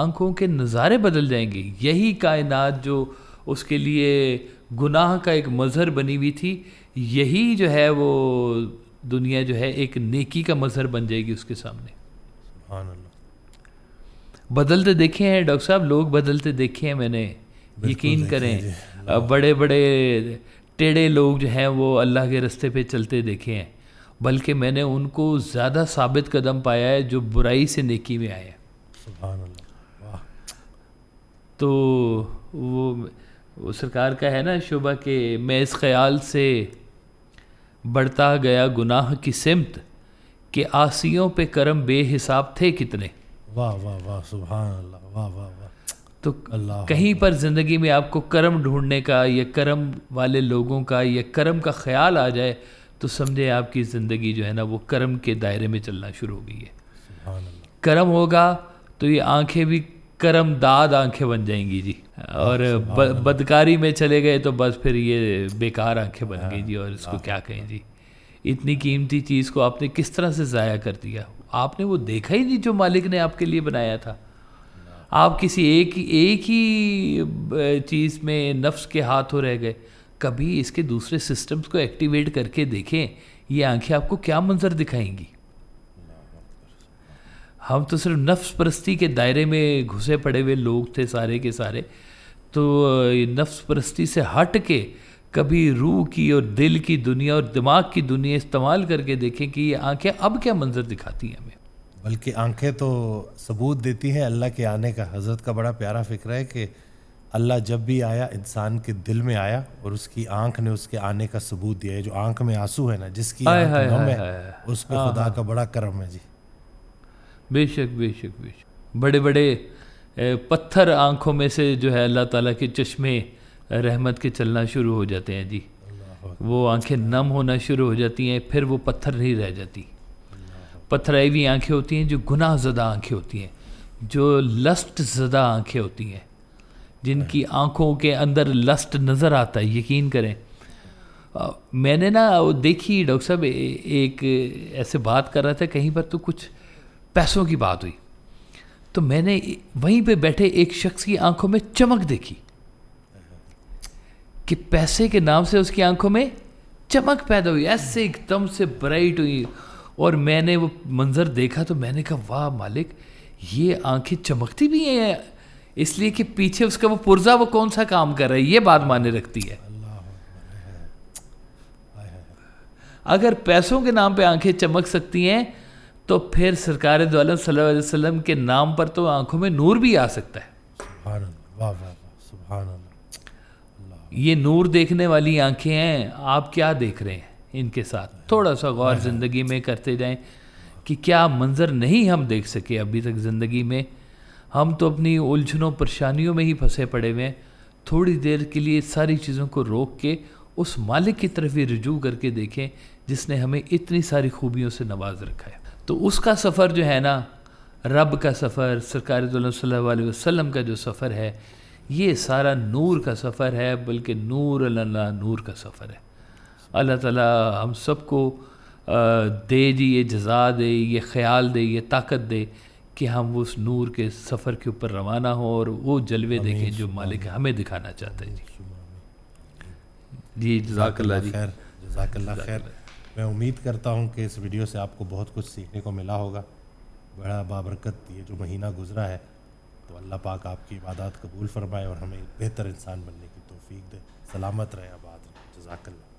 آنکھوں کے نظارے بدل جائیں گے. یہی کائنات جو اس کے لیے گناہ کا ایک مظہر بنی ہوئی تھی، یہی جو ہے وہ دنیا جو ہے ایک نیکی کا مظہر بن جائے گی اس کے سامنے. سبحان اللہ. بدلتے دیکھے ہیں ڈاکٹر صاحب، لوگ بدلتے دیکھے ہیں میں نے، یقین کریں. بڑے بڑے ٹیڑے لوگ جو ہیں وہ اللہ کے رستے پہ چلتے دیکھے ہیں، بلکہ میں نے ان کو زیادہ ثابت قدم پایا ہے جو برائی سے نیکی میں آئے ہیں. سبحان اللہ. واہ. تو وہ سرکار کا ہے نا شعبہ کہ میں اس خیال سے بڑھتا گیا گناہ کی سمت کہ آسیوں پہ کرم بے حساب تھے کتنے. واہ واہ واہ سبحان اللہ, واہ واہ واہ. تو اللہ کہیں پر زندگی میں آپ کو کرم ڈھونڈنے کا یا کرم والے لوگوں کا یا کرم کا خیال آ جائے تو سمجھے آپ کی زندگی جو ہے نا وہ کرم کے دائرے میں چلنا شروع ہو گئی ہے. سبحان اللہ. کرم ہوگا تو یہ آنکھیں بھی کرم داد آنکھیں بن جائیں گی جی, اور بدکاری میں چلے گئے تو بس پھر یہ بیکار آنکھیں بن گئی جی, اور اس کو کیا کہیں جی. اتنی قیمتی چیز کو آپ نے کس طرح سے ضائع کر دیا. آپ نے وہ دیکھا ہی نہیں جو مالک نے آپ کے لیے بنایا تھا. آپ کسی ایک ہی چیز میں نفس کے ہاتھوں رہ گئے. کبھی اس کے دوسرے سسٹمز کو ایکٹیویٹ کر کے دیکھیں, یہ آنکھیں آپ کو کیا منظر دکھائیں گی. ہم تو صرف نفس پرستی کے دائرے میں گھسے پڑے ہوئے لوگ تھے سارے کے سارے. تو نفس پرستی سے ہٹ کے کبھی روح کی اور دل کی دنیا اور دماغ کی دنیا استعمال کر کے دیکھیں کہ یہ آنکھیں اب کیا منظر دکھاتی ہیں ہمیں. بلکہ آنکھیں تو ثبوت دیتی ہیں اللہ کے آنے کا. حضرت کا بڑا پیارا فکر ہے کہ اللہ جب بھی آیا انسان کے دل میں آیا اور اس کی آنکھ نے اس کے آنے کا ثبوت دیا ہے. جو آنکھ میں آنسو ہے نا, جس کی آنکھ نم ہے, اس پہ خدا کا بڑا کرم ہے جی. بے شک بے شک بے شک. بڑے بڑے پتھر آنکھوں میں سے جو ہے اللہ تعالیٰ کے چشمے رحمت کے چلنا شروع ہو جاتے ہیں جی. وہ آنکھیں نم ہونا شروع ہو جاتی ہیں, پھر وہ پتھر نہیں رہ جاتی. پتھرائی ہوئی آنکھیں ہوتی ہیں جو گناہ زدہ آنکھیں ہوتی ہیں, جو لسٹ زدہ آنکھیں ہوتی ہیں, جن کی آنکھوں کے اندر لسٹ نظر آتا ہے. یقین کریں میں نے نا دیکھی ڈاکٹر صاحب, ایک ایسے بات کر رہا تھا کہیں پر, تو کچھ پیسوں کی بات ہوئی, تو میں نے وہیں پہ بیٹھے ایک شخص کی آنکھوں میں چمک دیکھی کہ پیسے کے نام سے اس کی آنکھوں میں چمک پیدا ہوئی, ایسے ایک دم سے برائٹ ہوئی. اور میں نے وہ منظر دیکھا تو میں نے کہا واہ مالک, یہ آنکھیں چمکتی بھی ہیں اس لیے کہ پیچھے اس کا وہ پرزا وہ کون سا کام کر رہا ہے, یہ بات مانے رکھتی ہے. اگر پیسوں کے نام پہ آنکھیں چمک سکتی ہیں تو پھر سرکار دو عالم صلی اللہ علیہ وسلم کے نام پر تو آنکھوں میں نور بھی آ سکتا ہے. سبحان اللہ, واہ واہ سبحان اللہ. یہ نور دیکھنے والی آنکھیں ہیں, آپ کیا دیکھ رہے ہیں ان کے ساتھ؟ تھوڑا سا غور زندگی میں کرتے جائیں کہ کیا منظر نہیں ہم دیکھ سکے ابھی تک زندگی میں. ہم تو اپنی الجھنوں پریشانیوں میں ہی پھنسے پڑے ہوئے ہیں. تھوڑی دیر کے لیے ساری چیزوں کو روک کے اس مالک کی طرف ہی رجوع کر کے دیکھیں جس نے ہمیں اتنی ساری خوبیوں سے نواز رکھا ہے. تو اس کا سفر جو ہے نا, رب کا سفر, سرکار دو عالم صلی اللہ علیہ وسلم کا جو سفر ہے, یہ سارا نور کا سفر ہے, بلکہ نور اللہ نور کا سفر ہے. اللہ تعالیٰ ہم سب کو دے جی, یہ جزا دے, یہ خیال دے, یہ طاقت دے کہ ہم اس نور کے سفر کے اوپر روانہ ہوں اور وہ جلوے دیکھیں جو مالک ہمیں دکھانا چاہتا ہے. جی جزاک اللہ جی, جزاک اللہ خیر. میں امید کرتا ہوں کہ اس ویڈیو سے آپ کو بہت کچھ سیکھنے کو ملا ہوگا. بڑا بابرکت یہ جو مہینہ گزرا ہے, تو اللہ پاک آپ کی عبادات قبول فرمائے اور ہمیں بہتر انسان بننے کی توفیق دے. سلامت رہے, آباد رہے. جزاک اللہ.